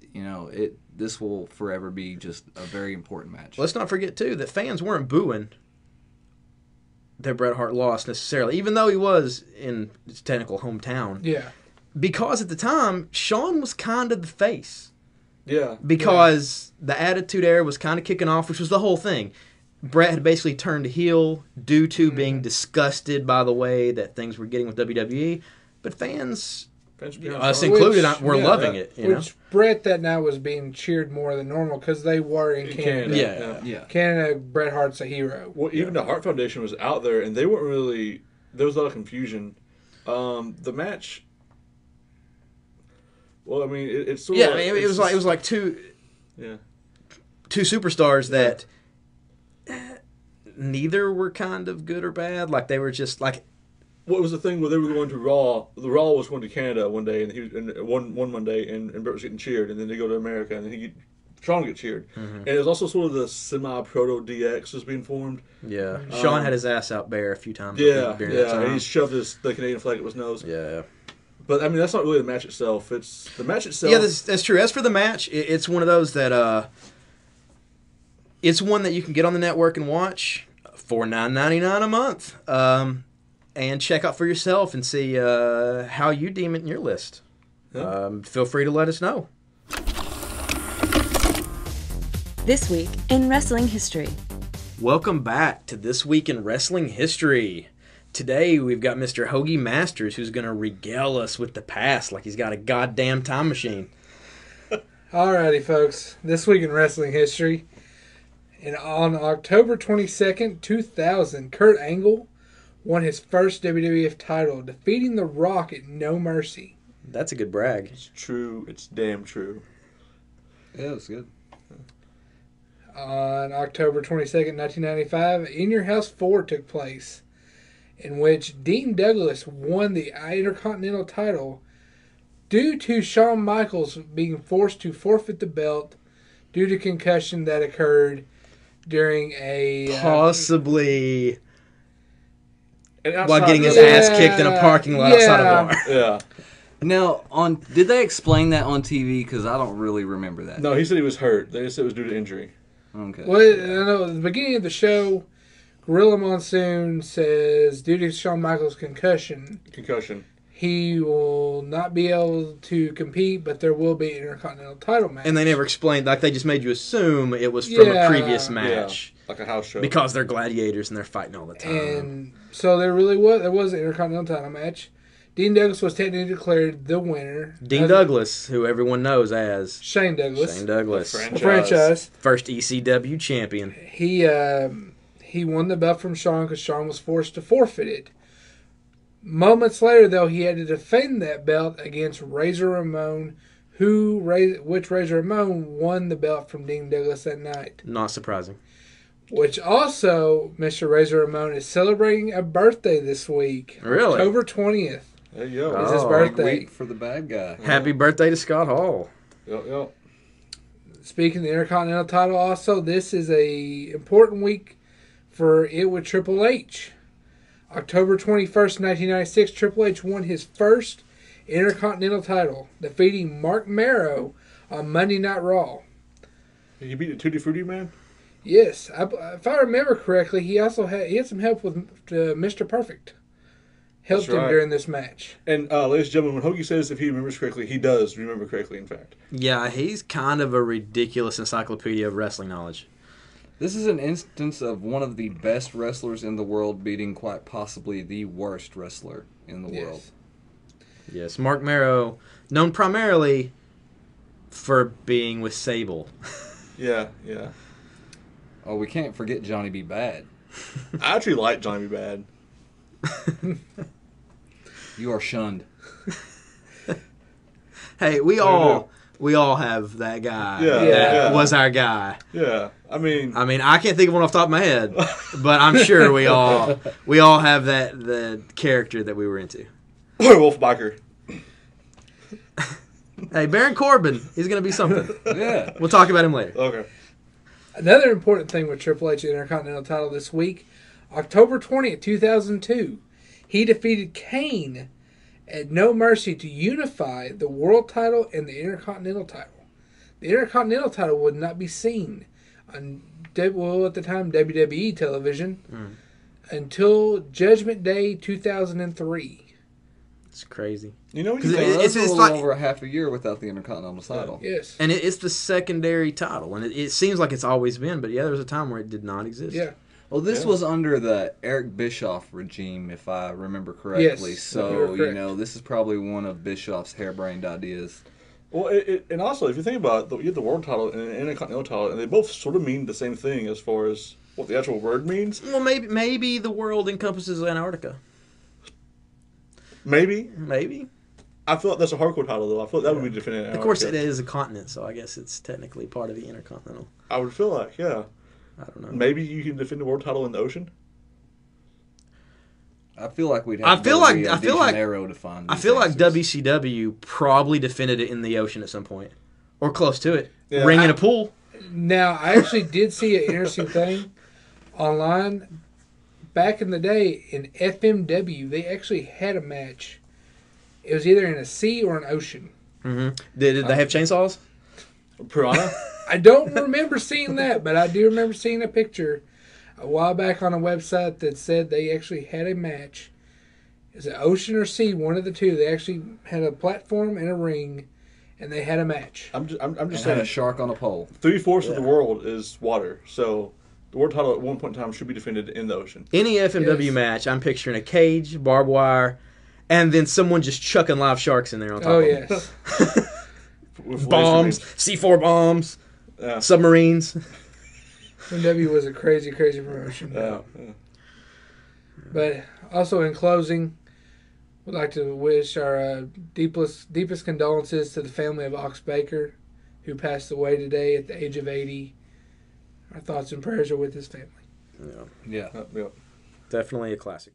B: this will forever be just a very important match.
C: Let's not forget too that fans weren't booing that Bret Hart lost necessarily, even though he was in his technical hometown.
E: Yeah,
C: because at the time Shawn was kind of the face.
D: Yeah.
C: Because the Attitude Era was kind of kicking off, which was the whole thing. Bret had basically turned heel due to being disgusted by the way that things were getting with WWE. But fans Us included, we're
D: yeah,
C: loving it. You know?
E: Which Bret that night was being cheered more than normal because they were in Canada.
C: Yeah.
E: Canada, Bret Hart's a hero.
D: Well, even the Hart Foundation was out there, and they weren't really. There was a lot of confusion. The match. Well, I mean, it's sort of.
C: I mean, it was like two superstars that neither were kind of good or bad. Like they were just like.
D: What was the thing where they were going to Raw? The Raw was going to Canada one day, and he was won one day, and Bret was getting cheered, and then they go to America, and then Shawn get cheered, and it was also sort of the semi-proto DX was being formed.
C: Yeah, Shawn had his ass out bare a few times.
D: And he shoved the Canadian flag up his nose.
C: Yeah.
D: But I mean, that's not really the match itself. It's the match itself.
C: Yeah, that's true. As for the match, it's one of those that it's one that you can get on the network and watch for $9.99 a month. And check out for yourself and see how you deem it in your list.
D: Yeah.
C: Feel free to let us know.
A: This week in wrestling history.
C: Welcome back to This Week in Wrestling History. Today we've got Mr. Hoagie Masters who's going to regale us with the past like he's got a goddamn time machine.
E: Alrighty, folks. This week in wrestling history. And on October 22nd, 2000, Kurt Angle won his first WWF title, defeating The Rock at No Mercy.
C: That's a good brag.
D: It's true. It's damn true.
B: Yeah, it was good.
E: On October 22nd, 1995, In Your House 4 took place, in which Dean Douglas won the Intercontinental title due to Shawn Michaels being forced to forfeit the belt due to concussion that occurred during a...
C: Possibly...
D: And
C: while getting his ass kicked in a parking lot outside a bar.
D: Yeah.
B: Now, did they explain that on TV? Because I don't really remember that.
D: No, he said he was hurt. They just said it was due to injury.
B: Okay.
E: Well, I know at the beginning of the show, Gorilla Monsoon says due to Shawn Michaels' concussion, he will not be able to compete, but there will be an Intercontinental title match.
C: And they never explained, like they just made you assume it was from a previous match.
D: Yeah, like a house show.
C: Because they're gladiators and they're fighting all the time.
E: And so there was an Intercontinental title match. Dean Douglas was technically declared the winner.
C: Dean Douglas, who everyone knows as
E: Shane Douglas.
D: The
E: franchise.
C: First ECW champion.
E: He won the belt from Shawn because Shawn was forced to forfeit it. Moments later, though, he had to defend that belt against Razor Ramon, which Razor Ramon won the belt from Dean Douglas that night.
C: Not surprising.
E: Which also, Mr. Razor Ramon is celebrating a birthday this week.
C: Really?
E: October 20th.
D: There you go.
E: Is his
B: Big
E: birthday.
B: week for the bad guy.
C: Happy birthday to Scott Hall.
D: Yep.
E: Speaking of the Intercontinental title also, this is a important week for it with Triple H. October 21st, 1996, Triple H won his first Intercontinental title, defeating Mark Marrow on Monday Night Raw.
D: He beat the Tutti Frutti Man?
E: Yes. If I remember correctly, he also had some help with Mr. Perfect. Helped him during this match.
D: And ladies and gentlemen, when Hoagie says if he remembers correctly, he does remember correctly, in fact.
C: Yeah, he's kind of a ridiculous encyclopedia of wrestling knowledge.
B: This is an instance of one of the best wrestlers in the world beating quite possibly the worst wrestler in the world.
C: Yes, Mark Marrow, known primarily for being with Sable.
D: Yeah.
B: Oh, we can't forget Johnny B. Bad.
D: I actually like Johnny B. Bad.
B: You are shunned.
C: Hey, we all have that guy.
D: Yeah.
C: Was our guy.
D: Yeah. I mean,
C: I can't think of one off the top of my head, but I'm sure we all have the character that we were into.
D: Wolf Biker.
C: Hey, Baron Corbin, he's going to be something.
B: Yeah.
C: We'll talk about him later.
D: Okay.
E: Another important thing with Triple H Intercontinental title this week, October 20th, 2002, he defeated Kane at No Mercy to unify the World title and the Intercontinental title. The Intercontinental title would not be seen on, at the time, WWE television until Judgment Day 2003.
C: It's crazy.
D: You know,
B: It's a little over a half a year without the Intercontinental title.
E: Yes.
C: And it's the secondary title, and it seems like it's always been, but yeah, there was a time where it did not exist.
E: Yeah.
B: Well, this
D: Yeah.
B: was under the Eric Bischoff regime, if I remember correctly.
E: Yes,
B: So,
E: you're correct.
B: this is probably one of Bischoff's harebrained ideas.
D: Well, and also, if you think about it, you have the world title and the Intercontinental title, and they both sort of mean the same thing as far as what the actual word means.
C: Well, maybe the world encompasses Antarctica.
D: Maybe.
C: Maybe.
D: I feel like that's a hardcore title, though. I feel like that would be defending
C: Of course, it is a continent, so I guess it's technically part of the Intercontinental.
D: I would feel like, yeah.
C: I don't know.
D: Maybe you can defend the world title in the ocean.
B: I feel like we'd have to go to Rio de Janeiro to find
C: I
B: these
C: feel like
B: answers.
C: WCW probably defended it in the ocean at some point, or close to it.
D: Yeah,
C: Ring in a pool.
E: Now, I actually did see an interesting thing online. Back in the day, in FMW, they actually had a match. It was either in a sea or an ocean.
C: Mm-hmm. Did they have chainsaws?
D: Piranha?
E: I don't remember seeing that, but I do remember seeing a picture a while back on a website that said they actually had a match. Is it ocean or sea? One of the two. They actually had a platform and a ring, and they had a match.
D: I'm just
B: And had
D: saying,
B: a shark on a pole.
D: 3/4 of the world is water, so the world title at one point in time should be defended in the ocean.
C: Any FMW
E: Yes.
C: match, I'm picturing a cage, barbed wire, and then someone just chucking live sharks in there on top
E: Oh,
C: of them.
E: yes.
D: With
C: Bombs,
D: laser
C: C4 bombs,
D: beams. Yeah.
C: submarines.
E: FMW was a crazy, crazy promotion.
D: Yeah.
E: But also in closing, we'd like to wish our deepest condolences to the family of Ox Baker, who passed away today at the age of 80. Our thoughts and prayers are with his family.
B: Yeah.
D: Yeah.
C: Definitely a classic.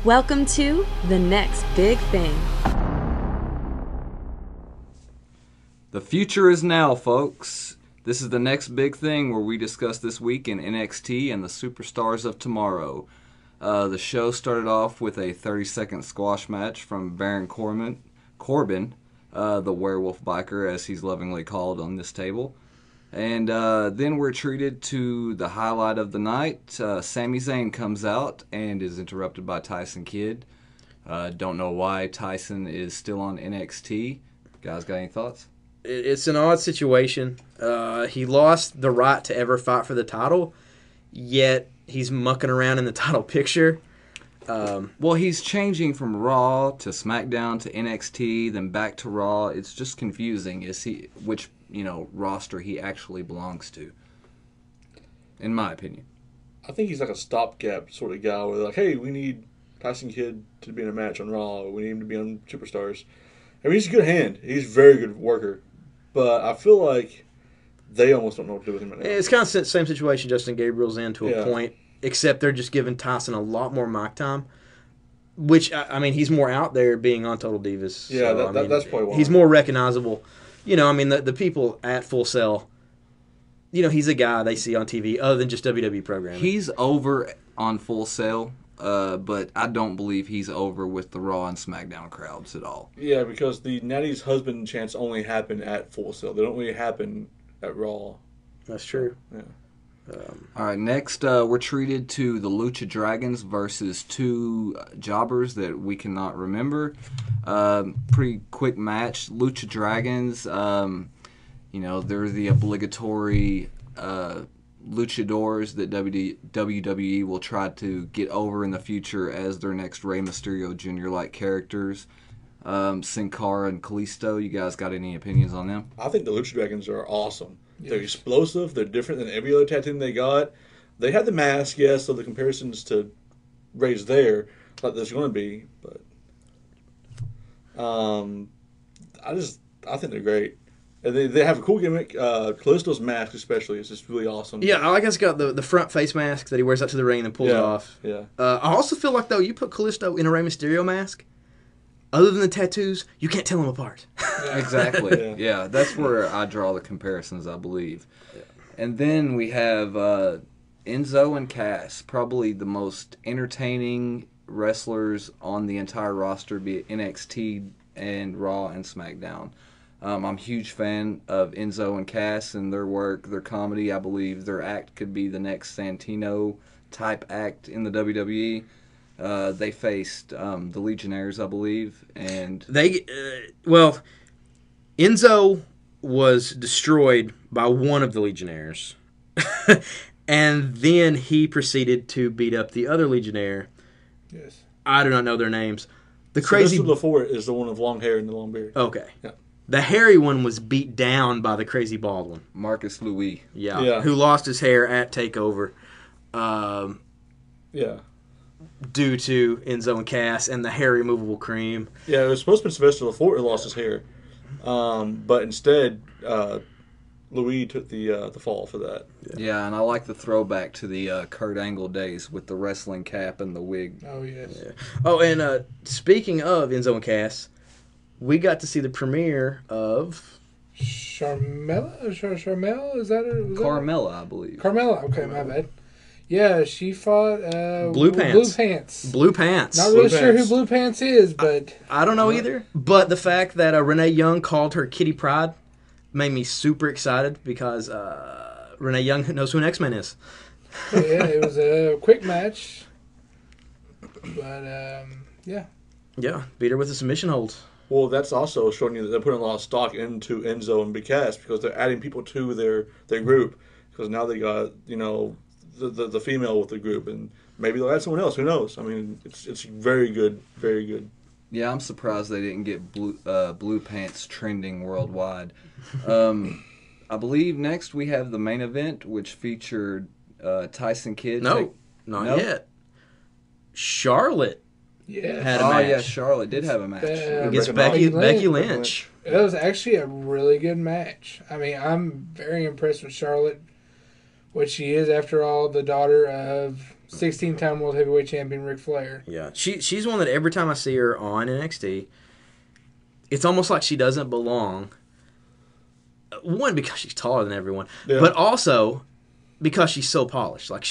A: Welcome to The Next Big Thing.
B: The future is now, folks. This is the next big thing where we discuss this week in NXT and the superstars of tomorrow. The show started off with a 30-second squash match from Baron Corbin, the werewolf biker, as he's lovingly called on this table. And then we're treated to the highlight of the night. Sami Zayn comes out and is interrupted by Tyson Kidd. Don't know why Tyson is still on NXT. Guys, got any thoughts?
C: It's an odd situation. He lost the right to ever fight for the title, yet he's mucking around in the title picture.
B: Well, he's changing from Raw to SmackDown to NXT, then back to Raw. It's just confusing. Is he which roster he actually belongs to? In my opinion,
D: I think he's like a stopgap sort of guy where they're like, hey, we need Tyson Kidd to be in a match on Raw. We need him to be on Superstars. I mean, he's a good hand. He's a very good worker. But I feel like they almost don't know what to do with him right now.
C: It's kind of the same situation Justin Gabriel's in to a
D: Yeah.
C: point, except they're just giving Tyson a lot more mic time. Which, I mean, he's more out there being on Total Divas.
D: Yeah,
C: so,
D: that's probably why.
C: He's more recognizable. The people at Full Sail, he's a guy they see on TV other than just WWE programming.
B: he's over on Full Sail, but I don't believe he's over with the Raw and SmackDown crowds at all.
D: Yeah, because the Natty's husband chants only happen at Full Sail. They don't really happen at Raw.
C: That's true.
D: Yeah.
B: All right, next we're treated to the Lucha Dragons versus two jobbers that we cannot remember. Pretty quick match. Lucha Dragons, they're the obligatory luchadors that WWE will try to get over in the future as their next Rey Mysterio Jr.-like characters. Sin Cara and Kalisto, you guys got any opinions on them?
D: I think the Lucha Dragons are awesome. They're explosive. They're different than every other tag team they got. They have the mask, yes, so the comparisons to Rey's there, like there's going to be. But I think they're great. And they have a cool gimmick. Kalisto's mask especially is just really awesome.
C: Yeah, I like it's got the front face mask that he wears out to the ring and then pulls it off.
D: Yeah.
C: I also feel like, though, you put Kalisto in a Rey Mysterio mask, other than the tattoos, you can't tell them apart.
B: Exactly. Yeah, that's where I draw the comparisons, I believe. Yeah. And then we have Enzo and Cass, probably the most entertaining wrestlers on the entire roster, be it NXT and Raw and SmackDown. I'm a huge fan of Enzo and Cass and their work, their comedy. I believe their act could be the next Santino-type act in the WWE. They faced the Legionnaires, I believe, and
C: Enzo was destroyed by one of the Legionnaires, And then he proceeded to beat up the other Legionnaire.
E: Yes.
C: I do not know their names. The crazy
D: Sylvester Lefort is the one with long hair and the long beard.
C: Okay.
D: Yeah.
C: The hairy one was beat down by the crazy bald one.
B: Marcus Louis.
C: Yeah. Who lost his hair at TakeOver.
D: Yeah.
C: Due to Enzo and Cass and the hair removable cream.
D: Yeah, it was supposed to be Sylvester Lefort who lost his hair. But instead, Louis took the fall for that.
B: Yeah, and I like the throwback to the Kurt Angle days with the wrestling cap and the wig.
E: Oh, yes.
C: Yeah. Oh, and speaking of Enzo and Cass, we got to see the premiere of...
E: Charmella? Is that it?
B: Carmella, I believe.
E: Carmella, okay, my bad. Yeah, she fought
C: Blue Pants.
E: Blue Pants. Not really sure who Blue Pants is, but...
C: I don't know either. But the fact that Renee Young called her Kitty Pryde made me super excited because Renee Young knows who an X-Men is.
E: Yeah, it was a quick match. But, yeah.
C: Yeah, beat her with a submission hold.
D: Well, that's also showing you that they're putting a lot of stock into Enzo and Big Cass because they're adding people to their group. Because now they got, the female with the group, and maybe they'll add someone else. Who knows? I mean, it's very good, very good.
B: Yeah, I'm surprised they didn't get Blue Pants trending worldwide. I believe next we have the main event, which featured Tyson Kidd.
C: Not yet. Charlotte had a match.
B: Oh, yeah, Charlotte did have a match.
C: Against Becky Lynch.
E: It was actually a really good match. I mean, I'm very impressed with Charlotte, what she is, after all, the daughter of 16-time World Heavyweight Champion Ric Flair.
C: Yeah, she's one that every time I see her on NXT, it's almost like she doesn't belong. One, because she's taller than everyone, but also because she's so polished. Like,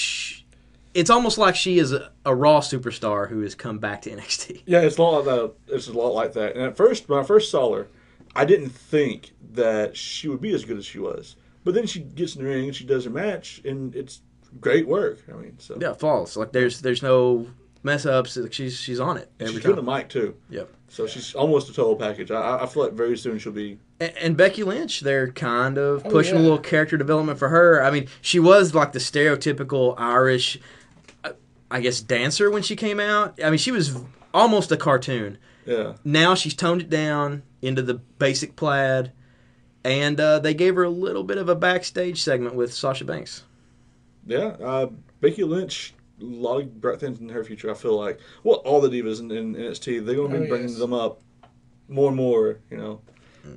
C: it's almost like she is a Raw superstar who has come back to NXT.
D: Yeah, it's a lot like that. It's a lot like that. And at first, when I first saw her, I didn't think that she would be as good as she was. But then she gets in the ring and she does her match, and it's great work. I mean, so
C: yeah, flawless. Like there's no mess ups. She's on it every
D: she's
C: time.
D: good at the mic too.
C: Yep.
D: So she's almost a total package. I feel like very soon she'll be.
C: And Becky Lynch, they're kind of pushing a little character development for her. I mean, she was like the stereotypical Irish, I guess, dancer when she came out. I mean, she was almost a cartoon.
D: Yeah.
C: Now she's toned it down into the basic plaid, and they gave her a little bit of a backstage segment with Sasha Banks.
D: Yeah, Becky Lynch, a lot of bright things in her future, I feel like. Well, all the divas in NXT, they're going to be bringing them up more and more,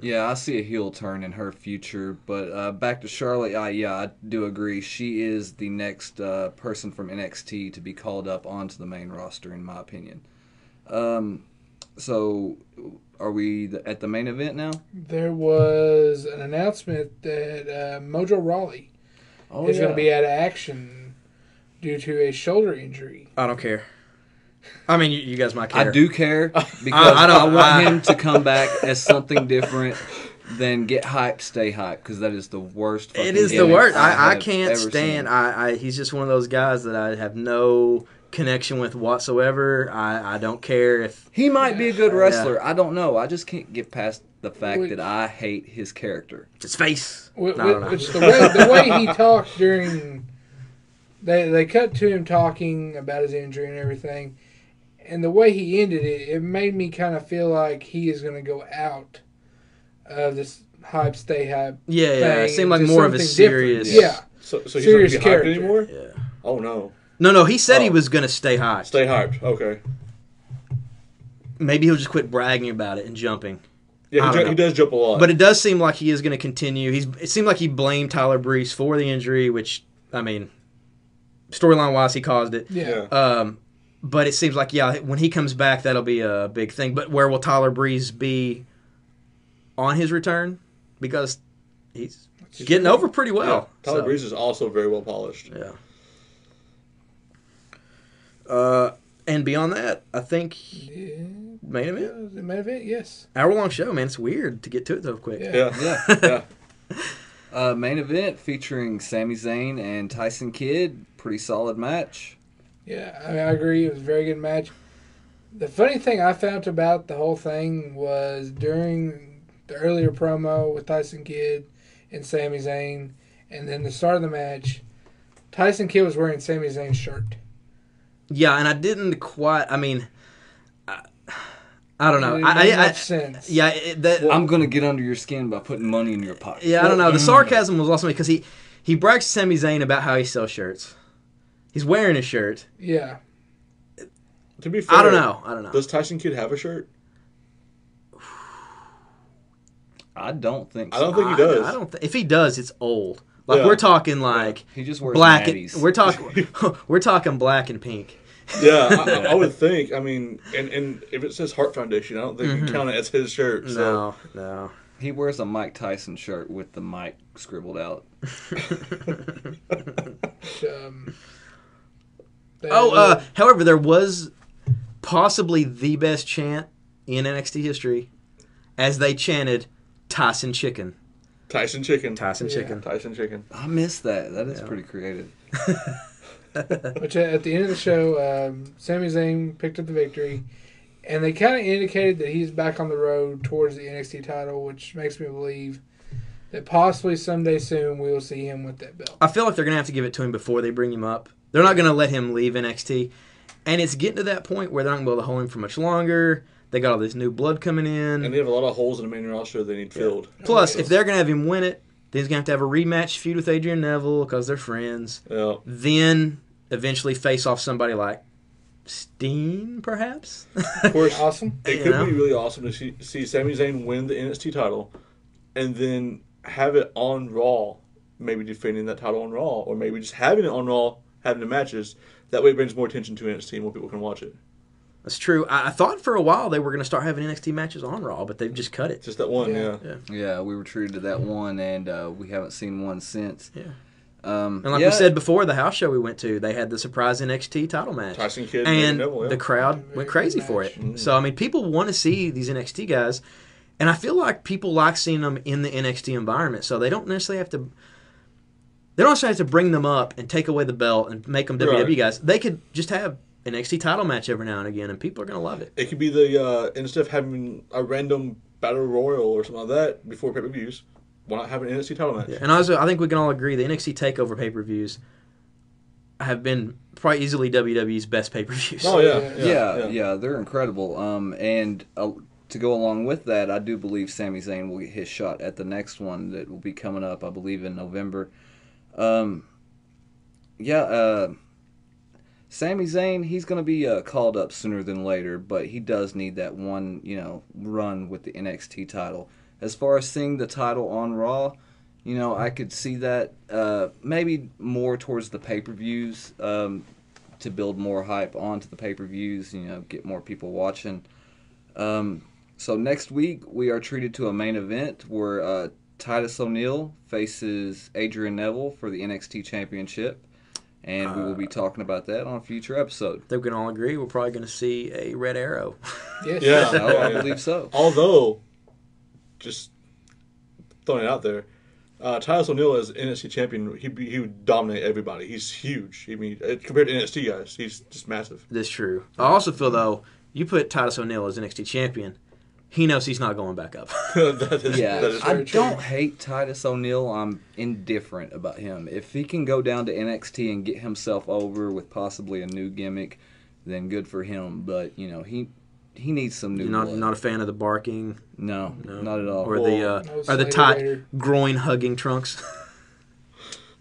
B: Yeah, I see a heel turn in her future, but back to Charlotte, I do agree. She is the next person from NXT to be called up onto the main roster, in my opinion. So, are we at the main event now?
E: There was an announcement that Mojo Rawley is going to be out of action due to a shoulder injury.
C: I don't care. I mean, you guys might care.
B: I do care because I want him to come back as something different than get hyped, stay hyped, because that is the worst.
C: It is the worst. I can't stand. He's just one of those guys that I have no connection with whatsoever. I don't care if
B: he might be a good wrestler. Yeah. I don't know. I just can't get past the fact that I hate his character.
C: His face.
E: The way he talked during. They cut to him talking about his injury and everything. And the way he ended it, it made me kind of feel like he is going to go out of this hype, stay hype.
C: Yeah. It seemed like more of a serious.
E: Yeah.
D: So he's
E: serious
D: not
E: character
D: anymore?
C: Yeah.
D: Oh, no.
C: No, he said he was going to stay hyped.
D: Stay hyped, okay.
C: Maybe he'll just quit bragging about it and jumping.
D: Yeah, he does jump a lot.
C: But it does seem like he is going to continue. It seemed like he blamed Tyler Breeze for the injury, which, I mean, storyline-wise, he caused it.
E: Yeah.
C: But it seems like, when he comes back, that'll be a big thing. But where will Tyler Breeze be on his return? Because he's getting over pretty well.
D: Yeah. Tyler Breeze is also very well polished.
C: Yeah. And beyond that, I think main event?
E: Yeah, the main event, yes.
C: Hour-long show, man. It's weird to get to it so quick.
D: Yeah.
B: Main event featuring Sami Zayn and Tyson Kidd. Pretty solid match.
E: Yeah, I agree. It was a very good match. The funny thing I found about the whole thing was during the earlier promo with Tyson Kidd and Sami Zayn, and then the start of the match, Tyson Kidd was wearing Sami Zayn's shirt.
C: Yeah, and I didn't quite. I mean, I don't know.
E: It didn't make much sense.
C: Yeah,
B: I'm gonna get under your skin by putting money in your pocket.
C: yeah. I don't know. The sarcasm was awesome because he brags to Sami Zayn about how he sells shirts. He's wearing a shirt.
E: Yeah.
D: To be fair,
C: I don't know.
D: Does Tyson Kidd have a shirt?
B: I don't think.
D: I
B: So.
D: don't think he does.
C: I don't. If he does, it's old. Like
D: Yeah.
C: we're talking like
B: He just wears
C: black.
B: natties.
C: We're talking black and pink.
D: Yeah, I would think. I mean, and if it says Heart Foundation, I don't think you can count it as his shirt. So.
C: No.
B: He wears a Mike Tyson shirt with the Mike scribbled out.
C: However, there was possibly the best chant in NXT history as they chanted Tyson Chicken.
D: Tyson Chicken.
C: Tyson Chicken.
D: Tyson Chicken.
B: I missed that. That is pretty creative.
E: Which at the end of the show, Sami Zayn picked up the victory, and they kind of indicated that he's back on the road towards the NXT title, which makes me believe that possibly someday soon we will see him with that belt.
C: I feel like they're going to have to give it to him before they bring him up. They're not going to let him leave NXT. And it's getting to that point where they're not going to be able to hold him for much longer. They got all this new blood coming in.
D: And they have a lot of holes in the main roster they need filled.
C: Plus, if they're going to have him win it, then he's going to have a rematch feud with Adrian Neville because they're friends.
D: Yeah.
C: Then eventually face off somebody like Steen, perhaps?
D: Of course,
E: Awesome.
D: it could be really awesome to see Sami Zayn win the NXT title and then have it on Raw, maybe defending that title on Raw, or maybe just having it on Raw, having the matches. That way it brings more attention to NXT and more people can watch it.
C: That's true. I thought for a while they were going to start having NXT matches on Raw, but they've just cut it.
D: Just that one, yeah.
B: Yeah, we were treated to that one, and we haven't seen one since.
C: Yeah.
B: And
C: And like we said before, the house show we went to, they had the surprise NXT title match.
D: Tyson Kidd
C: and
D: Neville, yeah.
C: the crowd went crazy for it.
D: Mm-hmm.
C: So, I mean, people want to see these NXT guys, and I feel like people like seeing them in the NXT environment, so they don't necessarily have to... They don't necessarily have to bring them up and take away the belt and make them WWE guys. They could just have an NXT title match every now and again, and people are going to love it.
D: It could be the, instead of having a random Battle Royal or something like that before pay-per-views, why not have an NXT title match?
C: Yeah. And also, I think we can all agree the NXT TakeOver pay-per-views have been probably easily WWE's best pay-per-views.
D: Oh, yeah.
B: Yeah, they're incredible. And to go along with that, I do believe Sami Zayn will get his shot at the next one that will be coming up, I believe, in November. Sami Zayn, he's going to be called up sooner than later, but he does need that one, run with the NXT title. As far as seeing the title on Raw, I could see that maybe more towards the pay-per-views to build more hype onto the pay-per-views, get more people watching. So next week, we are treated to a main event where Titus O'Neil faces Adrian Neville for the NXT Championship. And we will be talking about that on a future episode.
C: I think we can all agree we're probably going to see a Red Arrow.
E: Yes.
D: Yeah,
B: I believe so.
D: Although, just throwing it out there, Titus O'Neil as NXT champion, he would dominate everybody. He's huge. I mean, compared to NXT guys, he's just massive.
C: That's true. I also feel, though, you put Titus O'Neil as NXT champion, he knows he's not going back up.
D: That is
B: I
D: very true.
B: don't hate Titus O'Neil. I'm indifferent about him. If he can go down to NXT and get himself over with possibly a new gimmick, then good for him. But he needs some new.
C: You're
B: blood.
C: not a fan of the barking,
B: No, not at all.
C: or
E: No
C: the
E: Slater
C: tight
E: Raider.
C: groin hugging trunks.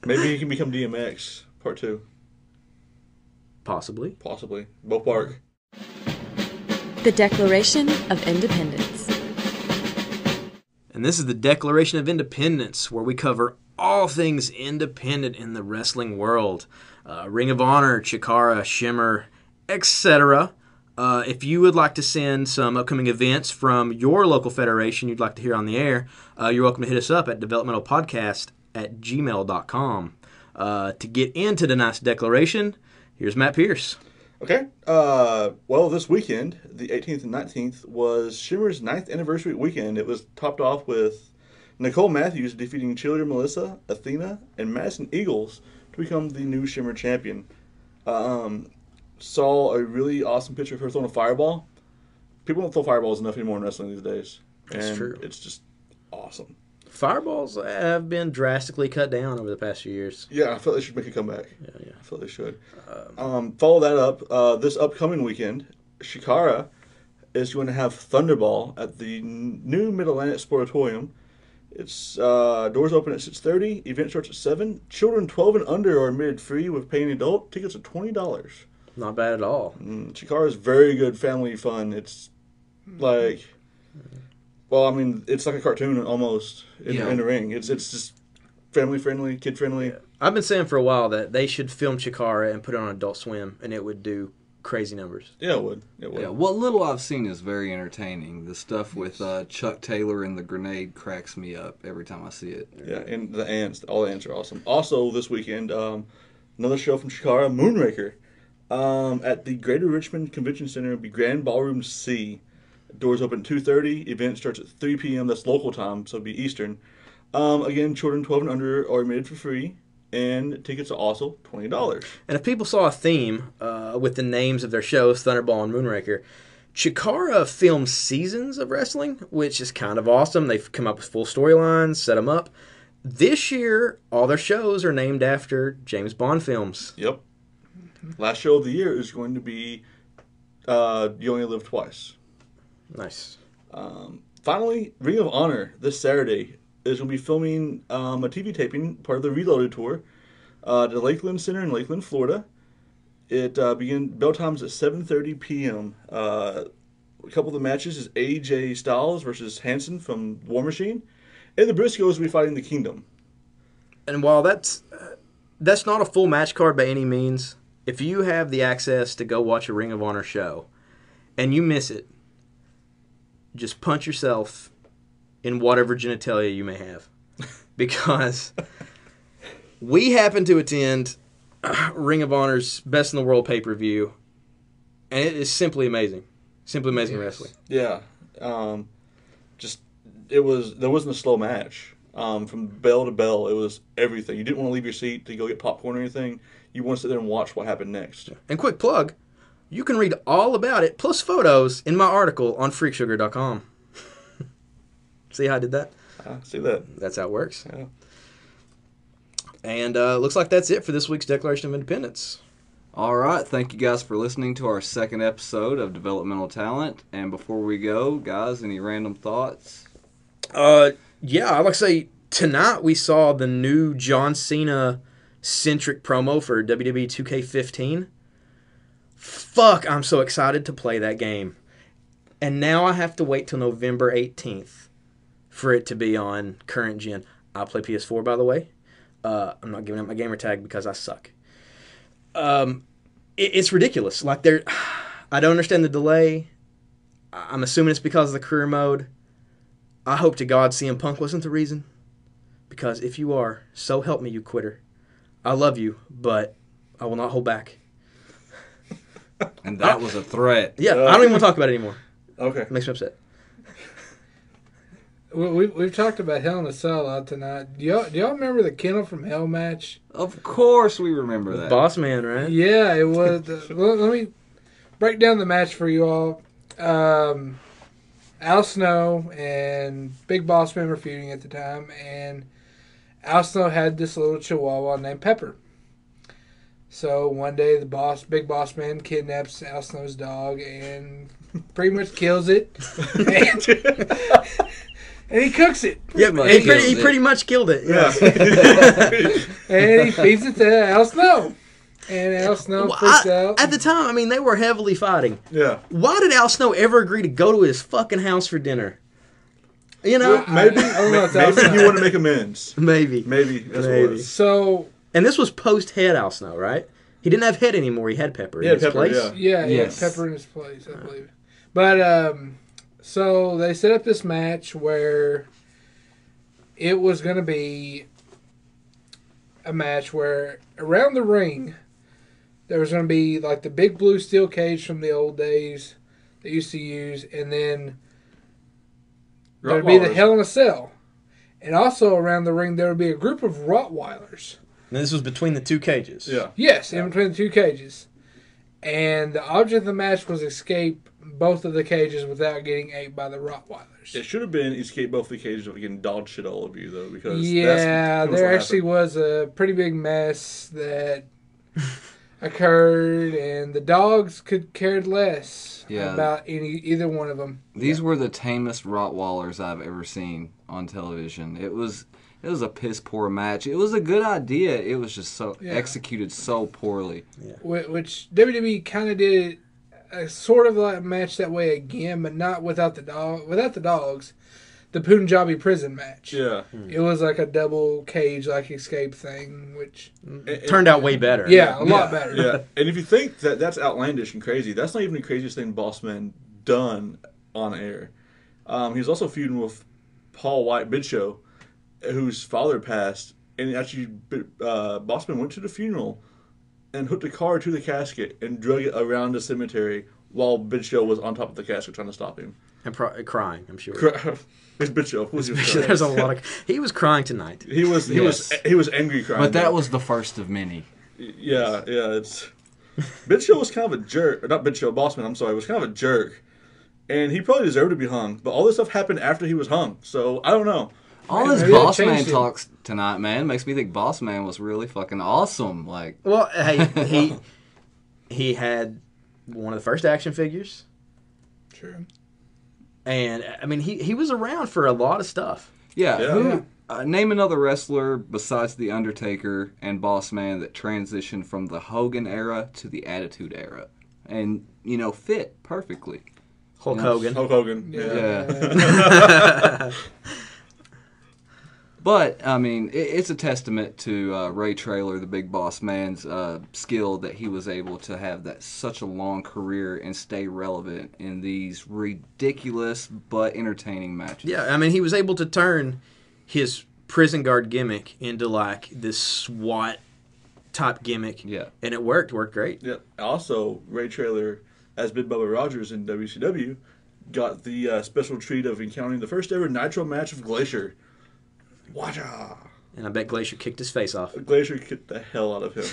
D: Maybe he can become DMX Part 2.
C: Possibly.
D: Possibly. Bo Park.
A: The Declaration of Independence.
C: And this is the Declaration of Independence, where we cover all things independent in the wrestling world. Ring of Honor, Chikara, Shimmer, etc. If you would like to send some upcoming events from your local federation you'd like to hear on the air, you're welcome to hit us up at developmentalpodcast@gmail.com. To get into tonight's declaration, here's Matt Pierce.
D: Okay. Well, this weekend, the 18th and 19th, was Shimmer's 9th anniversary weekend. It was topped off with Nicole Matthews defeating Cheerleader Melissa, Athena, and Madison Eagles to become the new Shimmer champion. Saw a really awesome picture of her throwing a fireball. People don't throw fireballs enough anymore in wrestling these days.
C: That's
D: And
C: true.
D: it's just awesome.
C: Fireballs have been drastically cut down over the past few years.
D: Yeah, I feel they should make a comeback.
C: Yeah.
D: I feel they should. Follow that up. This upcoming weekend, Shikara is going to have Thunderball at the new Mid-Atlantic Sportatorium. It's doors open at 6:30. Event starts at 7. Children 12 and under are admitted free with paying adult. Tickets are $20.
C: Not bad at all.
D: Chikara is very good family fun. It's like, well, I mean, it's like a cartoon almost in the ring. It's just family friendly, kid friendly.
C: I've been saying for a while that they should film Chikara and put it on Adult Swim, and it would do crazy numbers.
D: Yeah, it would.
B: Yeah, what little I've seen is very entertaining. The stuff with Chuck Taylor and the grenade cracks me up every time I see it.
D: Yeah, and the ants, all the ants are awesome. Also, this weekend, another show from Shikara, Moonraker, at the Greater Richmond Convention Center. It'll be Grand Ballroom C. Doors open at 2:30. Event starts at 3 p.m. That's local time, so it'll be Eastern. Again, children 12 and under are admitted for free. And tickets are also $20.
C: And if people saw a theme with the names of their shows, Thunderball and Moonraker, Chikara films seasons of wrestling, which is kind of awesome. They've come up with full storylines, set them up. This year, all their shows are named after James Bond films.
D: Yep. Last show of the year is going to be You Only Live Twice.
C: Nice.
D: Finally, Ring of Honor this Saturday is going to be filming a TV taping, part of the Reloaded tour, at the Lakeland Center in Lakeland, Florida. It bell times at 7:30 p.m. A couple of the matches is AJ Styles versus Hanson from War Machine, and the Briscoes will be fighting the Kingdom.
C: And while that's not a full match card by any means, if you have the access to go watch a Ring of Honor show and you miss it, just punch yourself in whatever genitalia you may have. Because we happen to attend Ring of Honor's Best in the World pay-per-view, and it is simply amazing. Simply amazing wrestling.
D: Yeah. There wasn't a slow match. From bell to bell, it was everything. You didn't want to leave your seat to go get popcorn or anything. You want to sit there and watch what happened next.
C: And quick plug, you can read all about it, plus photos, in my article on freaksugar.com. See how I did that?
D: I see that.
C: That's how it works.
D: Yeah.
C: And looks like that's it for this week's Declaration of Independence.
B: All right. Thank you guys for listening to our second episode of Developmental Talent. And before we go, guys, any random thoughts?
C: Yeah, I'd like to say tonight we saw the new John Cena-centric promo for WWE 2K15. Fuck, I'm so excited to play that game. And now I have to wait till November 18th for it to be on current gen. I play PS4, by the way. I'm not giving up my gamer tag because I suck. It's ridiculous. Like, I don't understand the delay. I'm assuming it's because of the career mode. I hope to God CM Punk wasn't the reason. Because if you are, so help me, you quitter. I love you, but I will not hold back.
B: And that was a threat.
C: Yeah, I don't even want to talk about it anymore.
D: Okay.
C: It makes me upset.
E: We've talked about Hell in a Cell out tonight. Do y'all remember the Kennel From Hell match?
B: Of course we remember that.
C: Boss Man, right?
E: Yeah, it was. Well, let me break down the match for you all. Al Snow and Big Boss Man were feuding at the time, and Al Snow had this little chihuahua named Pepper. So one day the Big Boss Man kidnaps Al Snow's dog and pretty much kills it. And he cooks it.
C: Yep, he pretty much killed it. Yeah.
E: And he feeds it to Al Snow. And Al Snow freaks out.
C: At the time, I mean, they were heavily fighting.
D: Yeah.
C: Why did Al Snow ever agree to go to his fucking house for dinner? You know?
D: Well, maybe you want to make amends.
C: Maybe.
D: Maybe. That's what it was.
E: So...
C: And this was post-head Al Snow, right? He didn't have head anymore. He had Pepper in his place.
E: Yeah,
B: yes.
E: Pepper in his place, I believe. But, so they set up this match where it was going to be a match where around the ring there was going to be like the big blue steel cage from the old days they used to use, and then there would be the Hell in a Cell. And also around the ring there would be a group of Rottweilers.
C: And this was between the two cages.
D: Yeah.
E: Yes, in between the two cages. And the object of the match was escape both of the cages without getting ate by the Rottweilers.
D: It should have been escape both the cages of getting dog shit all over you, though, because
E: Yeah,
D: that's
E: there
D: what
E: actually
D: happened.
E: was a pretty big mess that occurred, and the dogs could cared less about either one of them.
B: These were the tamest Rottweilers I've ever seen on television. It was a piss poor match. It was a good idea. It was just so executed so poorly.
C: Yeah.
E: Which WWE kind of did a sort of like match that way again, but not without the dogs. The Punjabi prison match.
D: Yeah.
E: It was like a double cage like escape thing, which
C: It turned out way better.
E: a lot better.
D: Yeah, and if you think that that's outlandish and crazy, that's not even the craziest thing Bossman done on air. He was also feuding with Paul White Big Show, whose father passed, and actually Bossman went to the funeral and hooked a car to the casket and drug it around the cemetery while Big Show was on top of the casket trying to stop him.
C: And crying, I'm sure.
D: It's Big Show.
C: There's a lot of. He was crying tonight.
D: He was angry crying.
B: But that was the first of many.
D: Yeah. It's Big Show was kind of a jerk. Or not Big Show, Bossman. I'm sorry. Was kind of a jerk, and he probably deserved to be hung. But all this stuff happened after he was hung, so I don't know.
B: All this
E: maybe that
B: Boss Man
E: changed it.
B: talks tonight, man, makes me think Boss Man was really fucking awesome. Like,
C: Well, hey, he had one of the first action figures,
E: True.
C: and I mean he was around for a lot of stuff.
B: who name another wrestler besides The Undertaker and Boss Man that transitioned from the Hogan era to the Attitude era, and fit perfectly.
C: Hulk Hogan.
D: Hulk Hogan.
B: Yeah. But, I mean, it's a testament to Ray Traylor, the Big Boss Man's skill that he was able to have such a long career and stay relevant in these ridiculous but entertaining matches.
C: Yeah, I mean he was able to turn his prison guard gimmick into like this SWAT type gimmick.
B: Yeah.
C: And it worked great.
D: Yeah. Also, Ray Traylor, as Big Bubba Rogers in WCW, got the special treat of encountering the first ever Nitro match of Glacier. Waja!
C: And I bet Glacier kicked his face off.
D: Glacier kicked the hell out of him.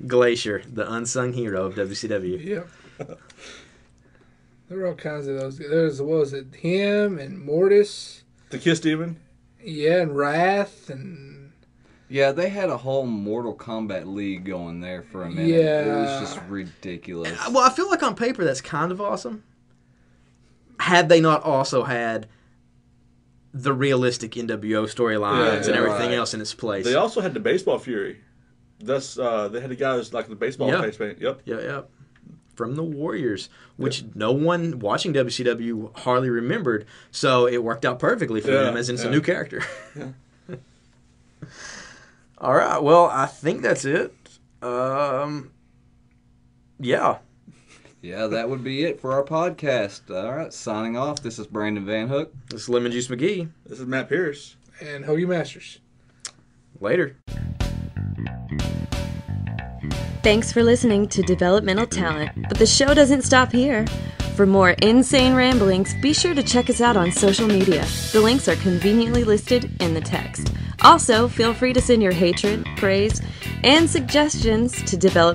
C: Glacier, the unsung hero of WCW.
E: Yep. There were all kinds of those. There's, what was it, him and Mortis?
D: The Kiss Demon?
E: Yeah, and Wrath and...
B: Yeah, they had a whole Mortal Kombat league going there for a minute.
E: Yeah.
B: It was just ridiculous.
C: Well, I feel like on paper that's kind of awesome. Had they not also had the realistic NWO storylines and everything else in its place.
D: They also had the Baseball Fury. That's they had the guy who's like the baseball face paint. Yep.
C: Yeah. From the Warriors, which no one watching WCW hardly remembered, so it worked out perfectly for them as it's a new character.
D: Yeah.
C: All right, well, I think that's it. Yeah.
B: Yeah, that would be it for our podcast. All right, signing off. This is Brandon Van Hook.
C: This is Lemon Juice McGee.
D: This is Matt Pierce.
E: And Hoagie Masters.
C: Later.
A: Thanks for listening to Developmental Talent, but the show doesn't stop here. For more insane ramblings, be sure to check us out on social media. The links are conveniently listed in the text. Also, feel free to send your hatred, praise, and suggestions to